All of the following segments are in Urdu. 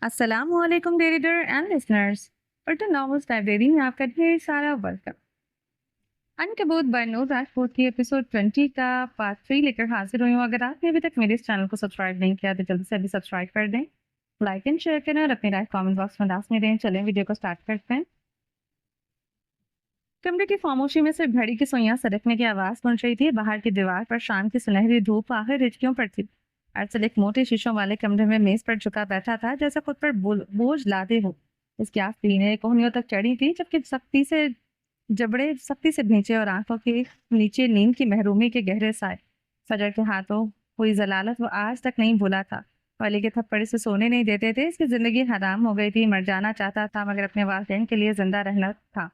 السلام علیکم reader and listeners, ارٹن novels library میں آپ کا ڈھیر سارا ویلکم۔ عنکبوت بائی نور راجپوت کی ایپیسوڈ 20 کا پارٹ 3 لے کر حاضر ہوئی ہوں۔ اگر آپ نے ابھی تک میرے اس چینل کو سبسکرائب نہیں کیا تو جلدی سے ابھی سبسکرائب کر دیں، لائک اینڈ شیئر کریں اور اپنی رائے کامنٹ باکس میں لازمی دیں۔ چلیں ویڈیو کو سٹارٹ کرتے ہیں۔ کمرے کی خاموشی میں سے گھڑی کی سوئیاں سرکنے کی آواز پہنچ رہی تھی۔ باہر کی دیوار پر شام کی سنہری دھوپ آخر رچکیوں پر تھی۔ ارسل ایک موٹے شیشوں والے کمرے میں میز پر جھکا بیٹھا تھا جیسے خود پر بوجھ لاتے ہو۔ اس کی آستینیں کوہنیوں تک چڑھی تھی، جبکہ جبڑے سختی سے بھینچے اور آنکھوں کے نیچے نیند کی محرومی کے گہرے سائے۔ فجر کے ہاتھوں ہوئی ضلالت وہ آج تک نہیں بھولا تھا۔ والی کے تھپڑ سے سونے نہیں دیتے تھے۔ اس کی زندگی حرام ہو گئی تھی، مر جانا چاہتا تھا مگر اپنے والدین کے لیے زندہ رہنا تھا۔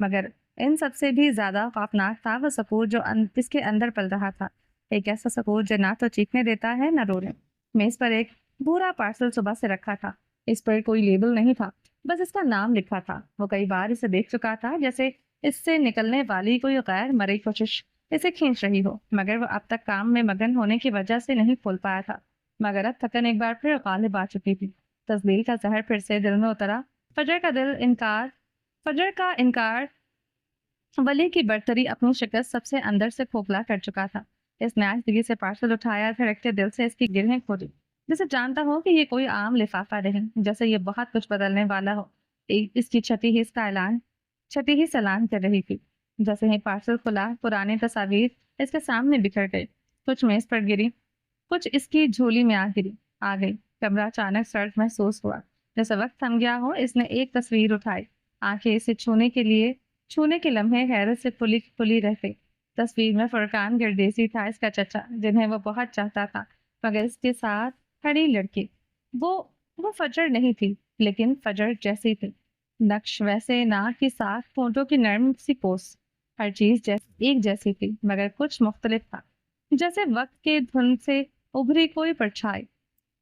مگر ان سب سے بھی زیادہ خوفناک تھا وہ سکوت جو اس کے اندر پل رہا تھا۔ ایک ایسا سکوت جو نہ تو چیخنے دیتا ہے نہ رونے۔ میز پر ایک بھورا پارسل صبح سے رکھا تھا۔ اس پر کوئی لیبل نہیں تھا، بس اس کا نام لکھا تھا۔ وہ کئی بار اسے دیکھ چکا تھا، جیسے اس سے نکلنے والی کوئی غیر مرئی کوشش اسے کھینچ رہی ہو، مگر وہ اب تک کام میں مگن ہونے کی وجہ سے نہیں کھول پایا تھا۔ مگر اب تھکن ایک بار پھر غالب آ چکی تھی۔ تزلیل کا زہر پھر سے دل میں اترا۔ فجر کا انکار ولی کی برتری اپنی شکست سب سے اندر سے کھوکھلا کر چکا تھا۔ اس نے آہستگی سے پارسل اٹھایا، دھڑکتے دل سے اس کی گرہیں کھولی، جسے جانتا ہو کہ یہ کوئی عام لفافہ نہیں، جیسے یہ بہت کچھ بدلنے والا ہو۔ اس کی چھٹی ہی سلام کر رہی تھی۔ جیسے ہی پارسل کھلا، پرانی تصاویر اس کے سامنے بکھر گئی، کچھ میز پر گری، کچھ اس کی جھولی میں آ گئی۔ کمرہ اچانک سرد محسوس ہوا، جیسے وقت تھم گیا ہو۔ اس نے ایک تصویر اٹھائی، آنکھیں اسے چھونے کے لمحے حیرت سے کھلی رہ گئی۔ تصویر میں فرقان گردیسی تھا، اس کا چچا، جنہیں وہ بہت چاہتا تھا، مگر اس کے ساتھ کھڑی لڑکی وہ فجر نہیں تھی، لیکن فجر جیسی تھی۔ نقش ویسے، ناک کی ساکھ، ہونٹوں کی نرم سی پوس، ہر چیز ایک جیسی تھی، مگر کچھ مختلف تھا، جیسے وقت کے دھند سے ابھری کوئی پرچھائی۔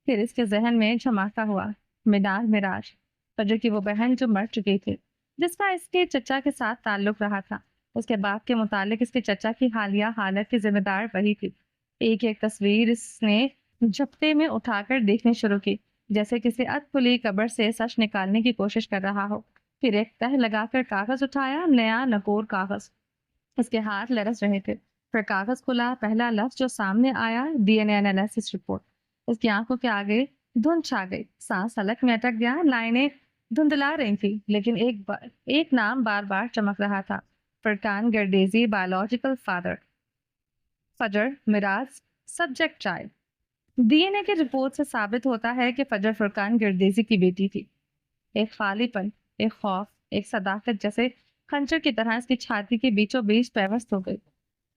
پھر اس کے ذہن میں جھماکا ہوا، مینار مراج، فجر کی وہ بہن جو مر چکی تھی، جس کا اس کے چچا کے ساتھ تعلق رہا تھا۔ اس کے باپ کے متعلق اس کے چچا کی حالیہ حالت کی ذمہ دار وہی تھی۔ ایک ایک تصویر اس نے جھپٹے میں اٹھا کر دیکھنی شروع کی، جیسے کسی ادھ کھلی قبر سے سچ نکالنے کی کوشش کر رہا ہو۔ پھر ایک تہ لگا کر کاغذ اٹھایا، نیا نکور کاغذ۔ اس کے ہاتھ لرز رہے تھے۔ پھر کاغذ کھلا، پہلا لفظ جو سامنے آیا، ڈی این اے انالیسس رپورٹ۔ اس کی آنکھوں کے آگے دھند چھا گئی، سانس حلق میں اٹک گیا، لائنیں دھندلا رہی تھی، لیکن ایک نام بار بار چمک رہا تھا، فرقان گردیزی، بایولوجیکل فادر، فجر مراز، سبجیکٹ چائلڈ۔ ڈی این اے کی رپورٹ سے ثابت ہوتا ہے کہ فجر فرقان گردیزی کی بیٹی تھی۔ ایک خالی پن، ایک خوف، ایک صداقت جیسے خنجر کی طرح اس کی چھاتی کے بیچوں بیچ پیوست ہو گئی۔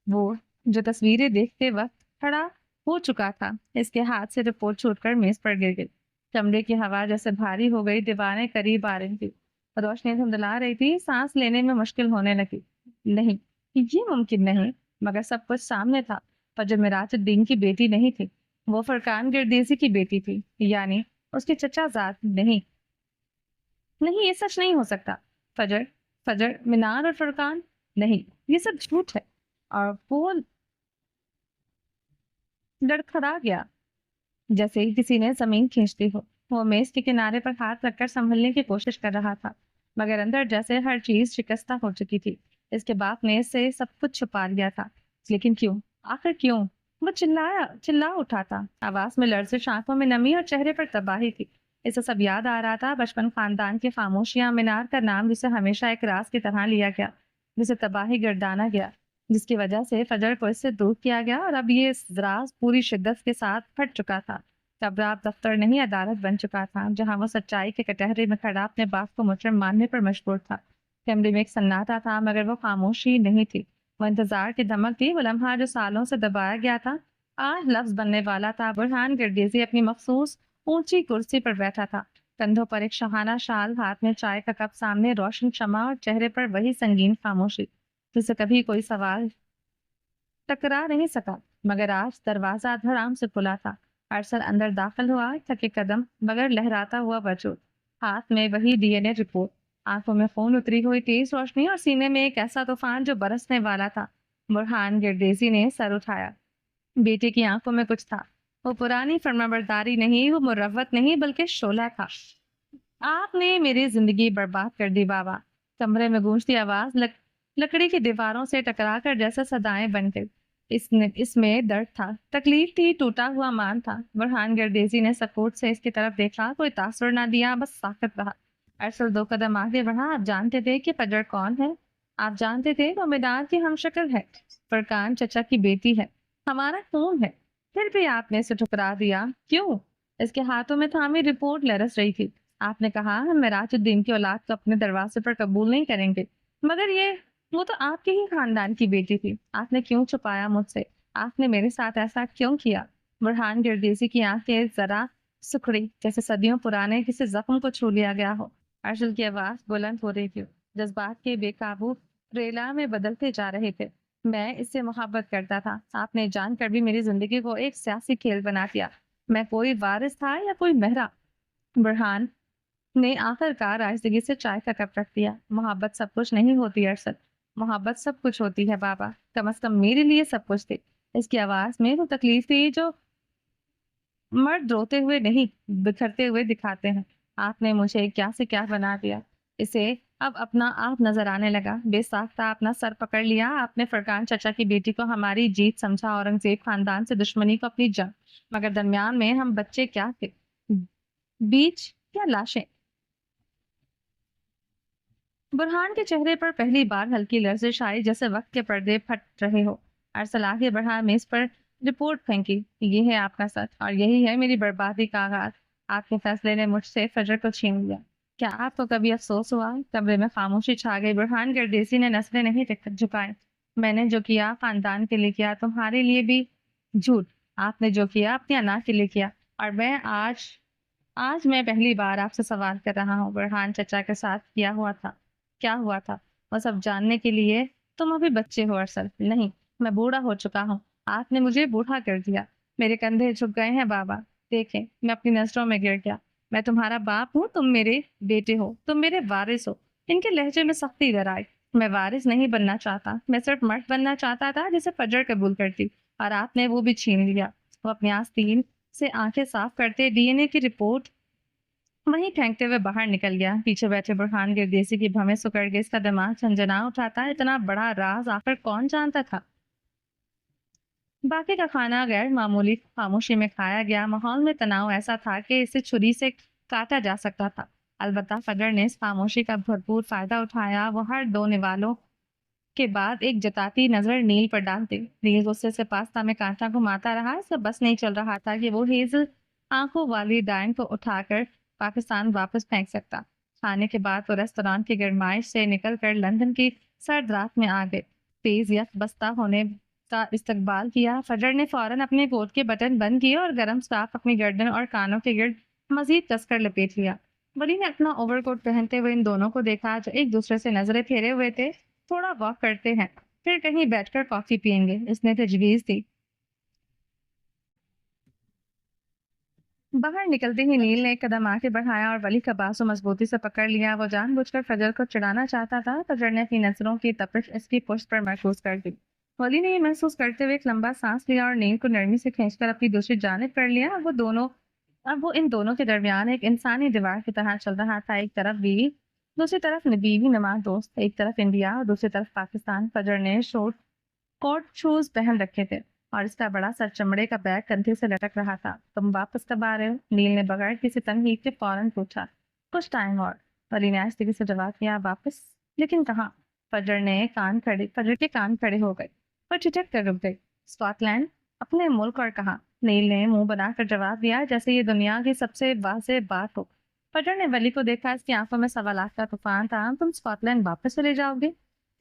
وہ جو تصویریں دیکھتے وقت کھڑا ہو چکا تھا، اس کے ہاتھ سے رپورٹ چھوٹ کر میز پر گر گئی۔ کمرے کی ہوا جیسے بھاری ہو گئی، دیواریں قریب آ رہی تھی، روشنی دھندلا رہی تھی، سانس لینے میں مشکل ہونے لگی۔ نہیں، یہ ممکن نہیں، مگر سب کچھ سامنے تھا۔ فجر مراج الدین کی بیٹی نہیں تھی، وہ فرقان گردیزی کی بیٹی تھی، یعنی اس کی چچا ذات نہیں۔ یہ سچ نہیں ہو سکتا۔ فجر مینار اور فرقان نہیں، یہ سب جھوٹ ہے۔ اور وہ لڑکھڑا گیا جیسے کسی نے زمین کھینچتی ہو۔ وہ میز کے کنارے پر ہاتھ رکھ کر سنبھلنے کی کوشش کر رہا تھا، مگر اندر جیسے ہر چیز شکستہ ہو چکی تھی۔ اس کے باپ نے اس سے سب کچھ چھپا لیا تھا، لیکن کیوں؟ آخر کیوں؟ وہ چلا اٹھا تھا، آواز میں لرزش، آنکھوں میں نمی اور چہرے پر تباہی تھی۔ اسے سب یاد آ رہا تھا، بچپن، خاندان کی خاموشیاں، مینار کا نام جسے ہمیشہ ایک راز کی طرح لیا گیا، جسے تباہی گردانا گیا، جس کی وجہ سے فجر کو اس سے دور کیا گیا، اور اب یہ راز پوری شدت کے ساتھ پھٹ چکا تھا۔ قبر اب دفتر نہیں، عدالت بن چکا تھا، جہاں وہ سچائی کے کٹہرے میں کھڑا اپنے باپ کو مجرم ماننے پر مجبور تھا۔ کمرے میں ایک سناٹا تھا، مگر وہ خاموشی نہیں تھی، وہ انتظار کی دھمک تھی۔ وہ لمحہ جو سالوں سے دبایا گیا تھا، آج لفظ بننے والا تھا۔ برہان گردیزی اپنی مخصوص اونچی کرسی پر بیٹھا تھا، کندھوں پر ایک شاہانہ شال، ہاتھ میں چائے کا کپ، سامنے روشن شمع، اور چہرے پر وہی سنگین خاموشی جسے کبھی کوئی سوال ٹکرا نہیں سکا۔ مگر آج دروازہ دھڑام سے کھلا تھا۔ ارسل اندر داخل ہوا، تھکے قدم، مگر لہراتا ہوا وجود، ہاتھ میں وہی ڈی این اے رپورٹ، آنکھوں میں خون اتری ہوئی تیز روشنی، اور سینے میں ایک ایسا طوفان جو برسنے والا تھا۔ برہان گردیزی نے سر اٹھایا۔ بیٹے کی آنکھوں میں کچھ تھا، وہ پرانی فرمانبرداری نہیں، وہ مروت نہیں بلکہ شعلہ تھا۔ آپ نے میری زندگی برباد کر دی بابا۔ کمرے میں گونجتی آواز لکڑی کی دیواروں سے ٹکرا کر جیسے صدائیں بن گئی۔ اس میں درد تھا، تکلیف تھی، ٹوٹا ہوا مان تھا۔ برہان گردیزی نے سکوٹ سے اس کی طرف دیکھا، کوئی تاثر نہ دیا، بس ساکت رہا۔ ارسل 2 قدم آگے بڑھا۔ آپ جانتے تھے کہ فجر کون ہے؟ آپ جانتے تھے وہ مینار کی ہم شکل ہے، فرقان چچا کی بیٹی ہے، ہمارا خون ہے، پھر بھی آپ نے اسے ٹھکرا دیا۔ کیوں؟ اس کے ہاتھوں میں تھامی رپورٹ لرز رہی تھی۔ آپ نے کہا ہم معراج الدین کی اولاد کو اپنے دروازے پر قبول نہیں کریں گے، مگر وہ تو آپ کے ہی خاندان کی بیٹی تھی، آپ نے کیوں چھپایا مجھ سے؟ آپ نے میرے ساتھ ایسا کیوں کیا؟ برہان گردیزی کی آنکھیں ذرا سکڑی، جیسے صدیوں پرانے کسی زخم کو چھو لیا گیا ہو۔ ارشل کی آواز بلند ہو رہی تھی، جذبات کے بے قابو ریلا میں بدلتے جا رہے تھے۔ میں اس سے محبت کرتا تھا، آپ نے جان کر بھی میری زندگی کو ایک سیاسی کھیل بنا دیا۔ میں کوئی وارث تھا یا کوئی مہرا؟ برہان نے آخر کار آہستگی سے چائے کا کپ رکھ دیا۔ محبت سب کچھ نہیں ہوتی ارشد، محبت سب کچھ ہوتی ہے بابا، کم از کم میرے لیے سب کچھ تھی۔ اس کی آواز میں وہ تکلیف تھی جو مرد روتے ہوئے نہیں بکھرتے ہوئے دکھاتے ہیں۔ آپ نے مجھے کیا سے کیا بنا دیا، اسے اب اپنا آپ نظر آنے لگا۔ بے ساختہ اپنا سر پکڑ لیا۔ آپ نے فرقان چچا کی بیٹی کو ہماری جیت سمجھا، اورنگزیب خاندان سے دشمنی کو اپنی جنگ، مگر درمیان میں ہم بچے کیا تھے، بیچ یا لاشیں؟ برہان کے چہرے پر پہلی بار ہلکی لرزش آئی، جیسے وقت کے پردے پھٹ رہے ہو۔ ارسل آگے بڑھا، میز پر رپورٹ پھینکی۔ یہ ہے آپ کا سچ، اور یہی ہے میری بربادی کا آغاز۔ آپ کے فیصلے نے مجھ سے فجر کو چھین لیا۔ کیا آپ کو کبھی افسوس ہوا؟ کمرے میں خاموشی چھا گئی۔ برہان گردیسی نے نسلیں نہیں جھکائیں۔ میں نے جو کیا خاندان کے لیے کیا، تمہارے لیے بھی جھوٹ۔ آپ نے جو کیا اپنی انا کے لیے کیا، اور میں آج میں پہلی بار آپ سے سوال کر رہا ہوں، برہان چچا کے ساتھ کیا ہوا تھا وہ سب جاننے کے لیے؟ تم ابھی بچے ہو ارسل، نہیں میں بوڑھا ہو چکا ہوں، آپ نے مجھے بوڑھا کر دیا، میرے کندھے جھک گئے ہیں بابا، دیکھیں میں اپنی نظروں میں گر گیا، میں تمہارا باپ ہوں، تم میرے بیٹے ہو، تم میرے وارث ہو۔ ان کے لہجے میں سختی ذرا آئی۔ میں وارث نہیں بننا چاہتا، میں صرف مرد بننا چاہتا تھا جسے فجر قبول کرتی، اور آپ نے وہ بھی چھین لیا۔ وہ اپنی آستین سے آنکھیں صاف کرتے ڈی این اے کی رپورٹ وہیں پھینکتے ہوئے باہر نکل گیا۔ پیچھے بیٹھے برہان گردیسی کی بھویں سکڑ گئی، اس کا دماغ جھنجھنا اٹھا تھا۔ اتنا بڑا راز آخر کون جانتا تھا؟ باقی کا کھانا غیر معمولی خاموشی میں کھایا گیا۔ ماحول میں تناؤ ایسا تھا کہ اسے چھری سے کاٹا جا سکتا تھا۔ البتہ فجر نے اس خاموشی کا بھرپور فائدہ اٹھایا۔ وہ ہر 2 نوالوں کے بعد ایک جتاتی نظر نیل پر ڈال دی۔ نیل غصے سے پاستا میں کانٹا گھماتا رہا، اس کا بس نہیں چل رہا تھا کہ وہ ہیزل آنکھوں والی ڈائن کو اٹھا کر پاکستان واپس پھینک سکتا۔ کھانے کے بعد وہ ریستوران کی گرمائش سے نکل کر لندن کی سرد رات میں آ گئے۔ تیز یک بستہ ہونے کا استقبال کیا۔ فجر نے فوراً اپنے کوٹ کے بٹن بند کیے اور گرم سکارف اپنی گردن اور کانوں کے گرد مزید کس کر لپیٹ لیا۔ ولی نے اپنا اوور کوٹ پہنتے ہوئے ان دونوں کو دیکھا جو ایک دوسرے سے نظریں پھیرے ہوئے تھے۔ تھوڑا واک کرتے ہیں، پھر کہیں بیٹھ کر کافی پئیں گے، اس نے تجویز دی۔ باہر نکلتے ہی نیل نے ایک قدم آگے بڑھایا اور ولی کا بازو مضبوطی سے پکڑ لیا۔ وہ جان بوجھ کر فجر کو چڑھانا چاہتا تھا۔ فجر نے اپنی نظروں کی تپش اس کی پشت پر محسوس کر دی۔ ولی نے یہ محسوس کرتے ہوئے ایک لمبا سانس لیا اور نیل کو نرمی سے کھینچ کر اپنی دوسری جانب کر لیا۔ اب وہ ان دونوں کے درمیان ایک انسانی دیوار کی طرح چل رہا تھا، ایک طرف بیوی، دوسری طرف بیوی نماز دوست، ایک طرف انڈیا اور دوسری طرف پاکستان۔ فجر نے کوٹ شوز پہن رکھے تھے اور اس کا بڑا سر چمڑے کا بیگ کندھے سے لٹک رہا تھا۔ تم واپس کب آ رہے ہو؟ نیل نے بغیر کسی تمہید کے فوراً پوچھا۔ کچھ ٹائم اور، ولی نے آہستگی سے جواب دیا۔ واپس؟ لیکن کہاں؟ فجر کے کان کھڑے ہو گئے، وہ ٹھٹک کر رک گئی۔ Scotland? اپنے ملک؟ اور کہاں؟ نیل نے منہ بنا کر جواب دیا جیسے یہ دنیا کی سب سے واضح بات ہو۔ فجر نے ولی کو دیکھا، اس کی آنکھوں میں سوالات کا طوفان تھا۔ تم اسکاٹ لینڈ واپس چلے جاؤ گے؟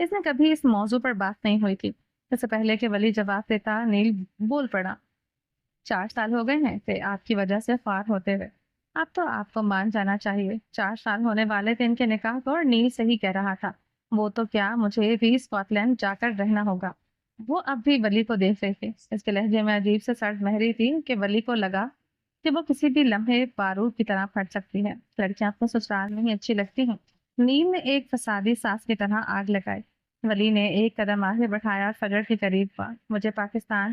اس نے کبھی اس موضوع پر بات نہیں ہوئی تھی۔ اس سے پہلے کہ ولی جواب دیتا، نیل بول پڑا۔ 4 سال ہو گئے ہیں تھے آپ کی وجہ سے خوار ہوتے ہوئے۔ اب تو آپ کو مان جانا چاہیے، 4 سال ہونے والے تھے ان کے نکاح کو، اور نیل صحیح کہہ رہا تھا۔ وہ تو کیا، مجھے بھی اسکاٹ لینڈ جا کر رہنا ہوگا۔ وہ اب بھی ولی کو دیکھ رہے تھے۔ اس کے لہجے میں عجیب سے سرد مہری تھی کہ ولی کو لگا کہ وہ کسی بھی لمحے بارود کی طرح پھٹ سکتی ہے۔ لڑکیاں آپ کو سسرال میں ہی اچھی لگتی ہیں۔ نیل نے ایک فسادی ساس کی طرح آگ لگائی۔ ولی نے ایک قدم آگے بڑھایا اور فجر کے قریب ہوا۔ مجھے پاکستان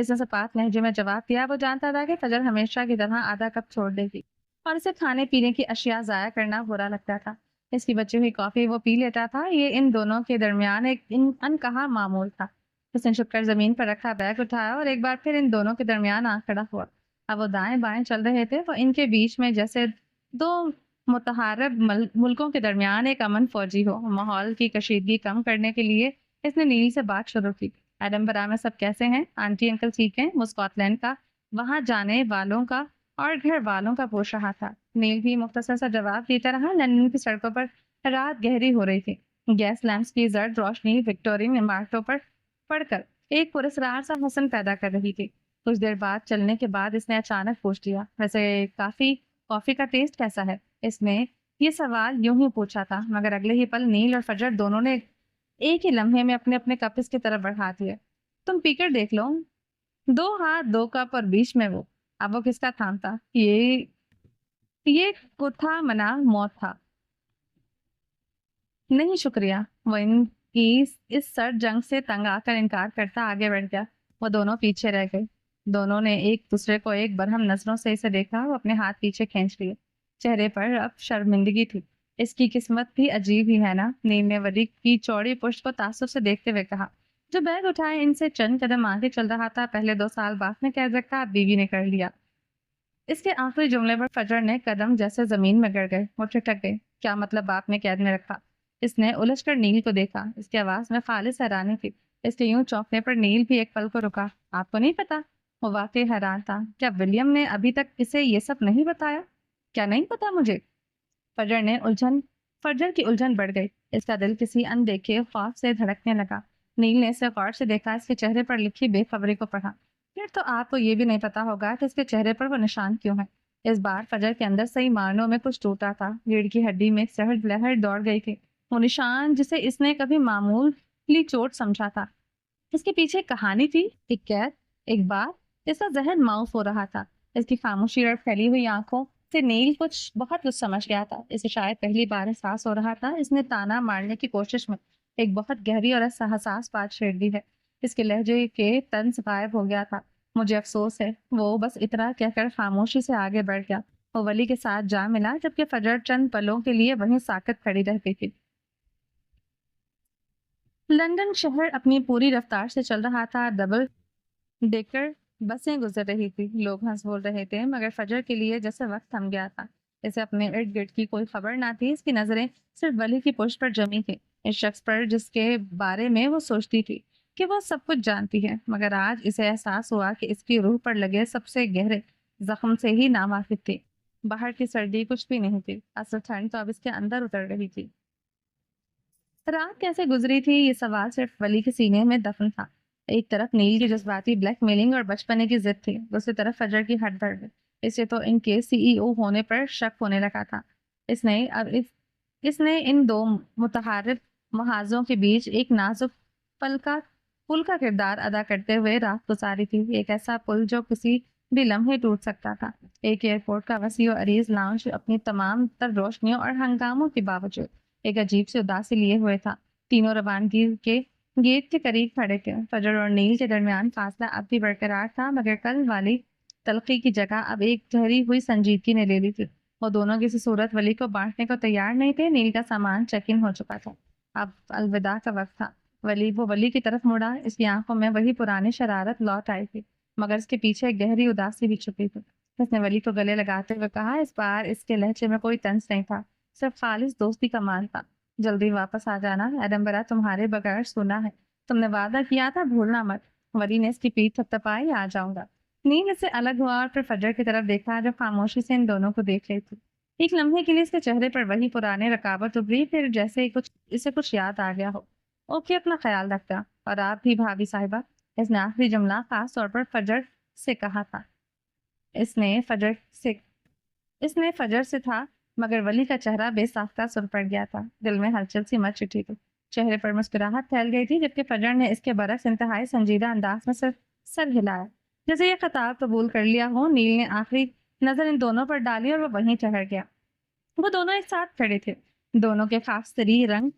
اس نے سپاٹ لہجے میں جواب دیا. وہ جانتا تھا کہ فجر ہمیشہ کی طرح آدھا کپ چھوڑ دے گی اور اسے کھانے پینے کی اشیاء ضائع کرنا برا لگتا تھا. اس کی بچی ہوئی کافی وہ پی لیتا تھا. یہ ان دونوں کے درمیان ایک انکہا معمول تھا. اس نے چھپ کر زمین پر رکھا بیگ اٹھایا اور ایک بار پھر ان دونوں کے درمیان آ کھڑا ہوا. اب وہ دائیں بائیں چل رہے تھے. وہ ان کے بیچ میں جیسے دو متحارب ملکوں کے درمیان ایک امن فوجی ہو. ماحول کی کشیدگی کم کرنے کے لیے اس نے نیل سے بات شروع کی. ایڈنبرا میں سب کیسے ہیں؟ آنٹی انکل ٹھیک ہیں؟ وہ اسکاٹ لینڈ کا وہاں جانے والوں کا اور گھر والوں کا پوچھ رہا تھا. نیل بھی مختصر سا جواب دیتا رہا. لندن کی سڑکوں پر رات گہری ہو رہی تھی. گیس لیمپس کی زرد روشنی وکٹورین عمارتوں پر پڑ کر ایک پراسرار سا حسن پیدا کر رہی تھی. کچھ دیر بعد چلنے کے بعد اس نے اچانک پوچھ لیا, ویسے کافی کا ٹیسٹ کیسا ہے؟ اس نے یہ سوال یوں ہی پوچھا تھا, مگر اگلے ہی پل نیل اور فجر دونوں نے ایک ہی لمحے میں اپنے اپنے کپ اس کی طرف بڑھا دیے. تم پی کر دیکھ لو. 2 ہاتھ 2 کپ اور بیچ میں وہ. اب وہ کس کا تھامتا؟ یہ کتھا منا موت تھا. نہیں شکریہ. وہ ان کی اس سر جنگ سے تنگ آ کر انکار کرتا آگے بڑھ گیا. وہ دونوں پیچھے رہ گئے. دونوں نے ایک دوسرے کو ایک برہم نظروں سے اسے دیکھا. وہ اپنے ہاتھ پیچھے کھینچ لیے. چہرے پر اب شرمندگی تھی. اس کی قسمت بھی عجیب ہی ہے نا. نیل نے ولی کی چوڑی پشت کو تعصب سے دیکھتے ہوئے کہا, جو بیگ اٹھائے ان سے چند قدم آگے چل رہا تھا. پہلے 2 سال باپ نے قید رکھا, اب بیوی نے کر لیا. اس کے آخری جملے پر فجر نے قدم جیسے زمین میں گر گئے. وہ ٹھٹک گئے. کیا مطلب باپ نے قید میں رکھا؟ اس نے الجھ کر نیل کو دیکھا. اس کی آواز میں خالص حیرانی تھی. اس کے یوں چونکنے پر نیل بھی ایک پل کو رکا. آپ کو نہیں پتا؟ وہ واقعی حیران تھا. کیا ولیم نے ابھی تک اسے یہ سب نہیں بتایا؟ کیا نہیں پتا مجھے؟ فجر کی الجھن بڑھ گئی. اس کا دل کسی اندیکھے خوف سے دھڑکنے لگا. نیل نے اسے غور سے دیکھا. اس کے چہرے پر لکھی بے خبری کو پڑھا. پھر تو آپ کو یہ بھی نہیں پتا ہوگا کہ اس کے چہرے پر وہ نشان کیوں ہے. اس بار فجر کے اندر صحیح معنوں میں کچھ ٹوٹا تھا. ریڑھ کی ہڈی میں ایک سہج لہر دوڑ گئی تھی. وہ نشان جسے اس نے کبھی معمولی چوٹ سمجھا تھا. اس کے پیچھے ایک کہانی تھی, ایک قید, ایک بات. اس کا ذہن معاف ہو رہا تھا. اس کی خاموشی اور پھیلی ہوئی آنکھوں سے نیل بہت کچھ سمجھ گیا تھا. اسے شاید پہلی بار احساس ہو رہا تھا. اس نے تانا مارنے کی کوشش میں ایک بہت گہری اور حساس بات چھیڑ دی ہے. اس کے لہجے کے طنز غائب ہو گیا تھا. مجھے افسوس ہے. وہ بس اتنا کہہ کر خاموشی سے آگے بڑھ گیا. وہ ولی کے ساتھ جا ملا جبکہ فجر چند پلوں کے لیے وہیں ساکت کھڑی رہتی تھی. لندن شہر اپنی پوری رفتار سے چل رہا تھا. ڈبل ڈیکر بسیں گزر رہی تھی. لوگ ہنس بول رہے تھے, مگر فجر کے لیے جیسے وقت تھم گیا تھا. اسے اپنے ارد گرد کی کوئی خبر نہ تھی. اس کی نظریں صرف ولی کی پشت پر جمی تھی, اس شخص پر جس کے بارے میں وہ سوچتی تھی کہ وہ سب کچھ جانتی ہے. مگر آج اسے احساس ہوا کہ اس کی روح پر لگے سب سے گہرے زخم سے ہی ناواقف تھی. باہر کی سردی کچھ بھی نہیں تھی. اصل ٹھنڈ تو اب اس کے اندر اتر رہی تھی. رات کیسے گزری تھی, یہ سوال صرف ولی کے سینے میں دفن تھا. ایک طرف نیل کی جذباتی بلیک میلنگ اور بچپنے کی ضد تھی, دوسری طرف فجر کی ہٹ دھڑ. اسے تو ان کے CEO ہونے پر شک ہونے لگا تھا. اس نے ان 2 متحارب محاذوں کے بیچ ایک نازک پل کا کردار ادا کرتے ہوئے رات گزاری تھی. ایک ایسا پل جو کسی بھی لمحے ٹوٹ سکتا تھا. ایک ایئرپورٹ کا وسیع و عریض لاؤنج اپنی تمام تر روشنیوں اور ہنگاموں کے باوجود ایک عجیب سی اداسی لیے ہوئے تھا. تینوں روانگی کے گیٹ کے قریب کھڑے تھے. فجر اور نیل کے درمیان فاصلہ اب بھی برقرار تھا, مگر کل والی تلخی کی جگہ اب ایک ٹھہری ہوئی سنجیدگی نے لے لی تھی. وہ دونوں کسی صورت ولی کو بانٹنے کو تیار نہیں تھے. نیل کا سامان چیک ان ہو چکا تھا. اب الوداع کا وقت تھا. وہ ولی کی طرف مڑا. اس کی آنکھوں میں وہی پرانی شرارت لوٹ آئی تھی, مگر اس کے پیچھے ایک گہری اداسی بھی چھپی تھی. اس نے ولی کو گلے لگاتے ہوئے کہا. اس بار اس کے لہجے میں کوئی طنز نہیں تھا, صرف خالص دوستی کا مان تھا. جلدی واپس آ جانا. ایڈنبرا تمہارے بغیر سنا ہے. تم نے وعدہ کیا تھا, بھولنا مت. ولی نے اس کی پیٹھ تھپتھپائی. آ جاؤں گا. نیل اس سے الگ ہوا اور پھر فجر کی طرف دیکھا جو خاموشی سے ان دونوں کو دیکھ رہی تھی. ایک لمحے کے لیے اس کے چہرے پر وہی پرانے رکاوٹ ابری, پھر جیسے اسے کچھ یاد آ گیا ہو. اوکے, اپنا خیال رکھتا. اور آپ بھی بھابھی صاحبہ. اس نے آخری جملہ خاص طور پر فجر سے کہا تھا. اس نے فجر سے تھا, مگر ولی کا چہرہ بے ساختہ سر پڑ گیا تھا. دل میں ہلچل سی مچ اٹھی تھی. چہرے پر مسکراہٹ پھیل گئی تھی, جبکہ فجر نے اس کے برعکس انتہائی سنجیدہ انداز میں سر ہلایا, جیسے یہ خطاب قبول کر لیا ہو. نیل نے آخری نظر ان دونوں پر ڈالی اور وہ وہیں ٹھہر گیا. وہ دونوں ایک ساتھ کھڑے تھے. دونوں کے خاص تری رنگ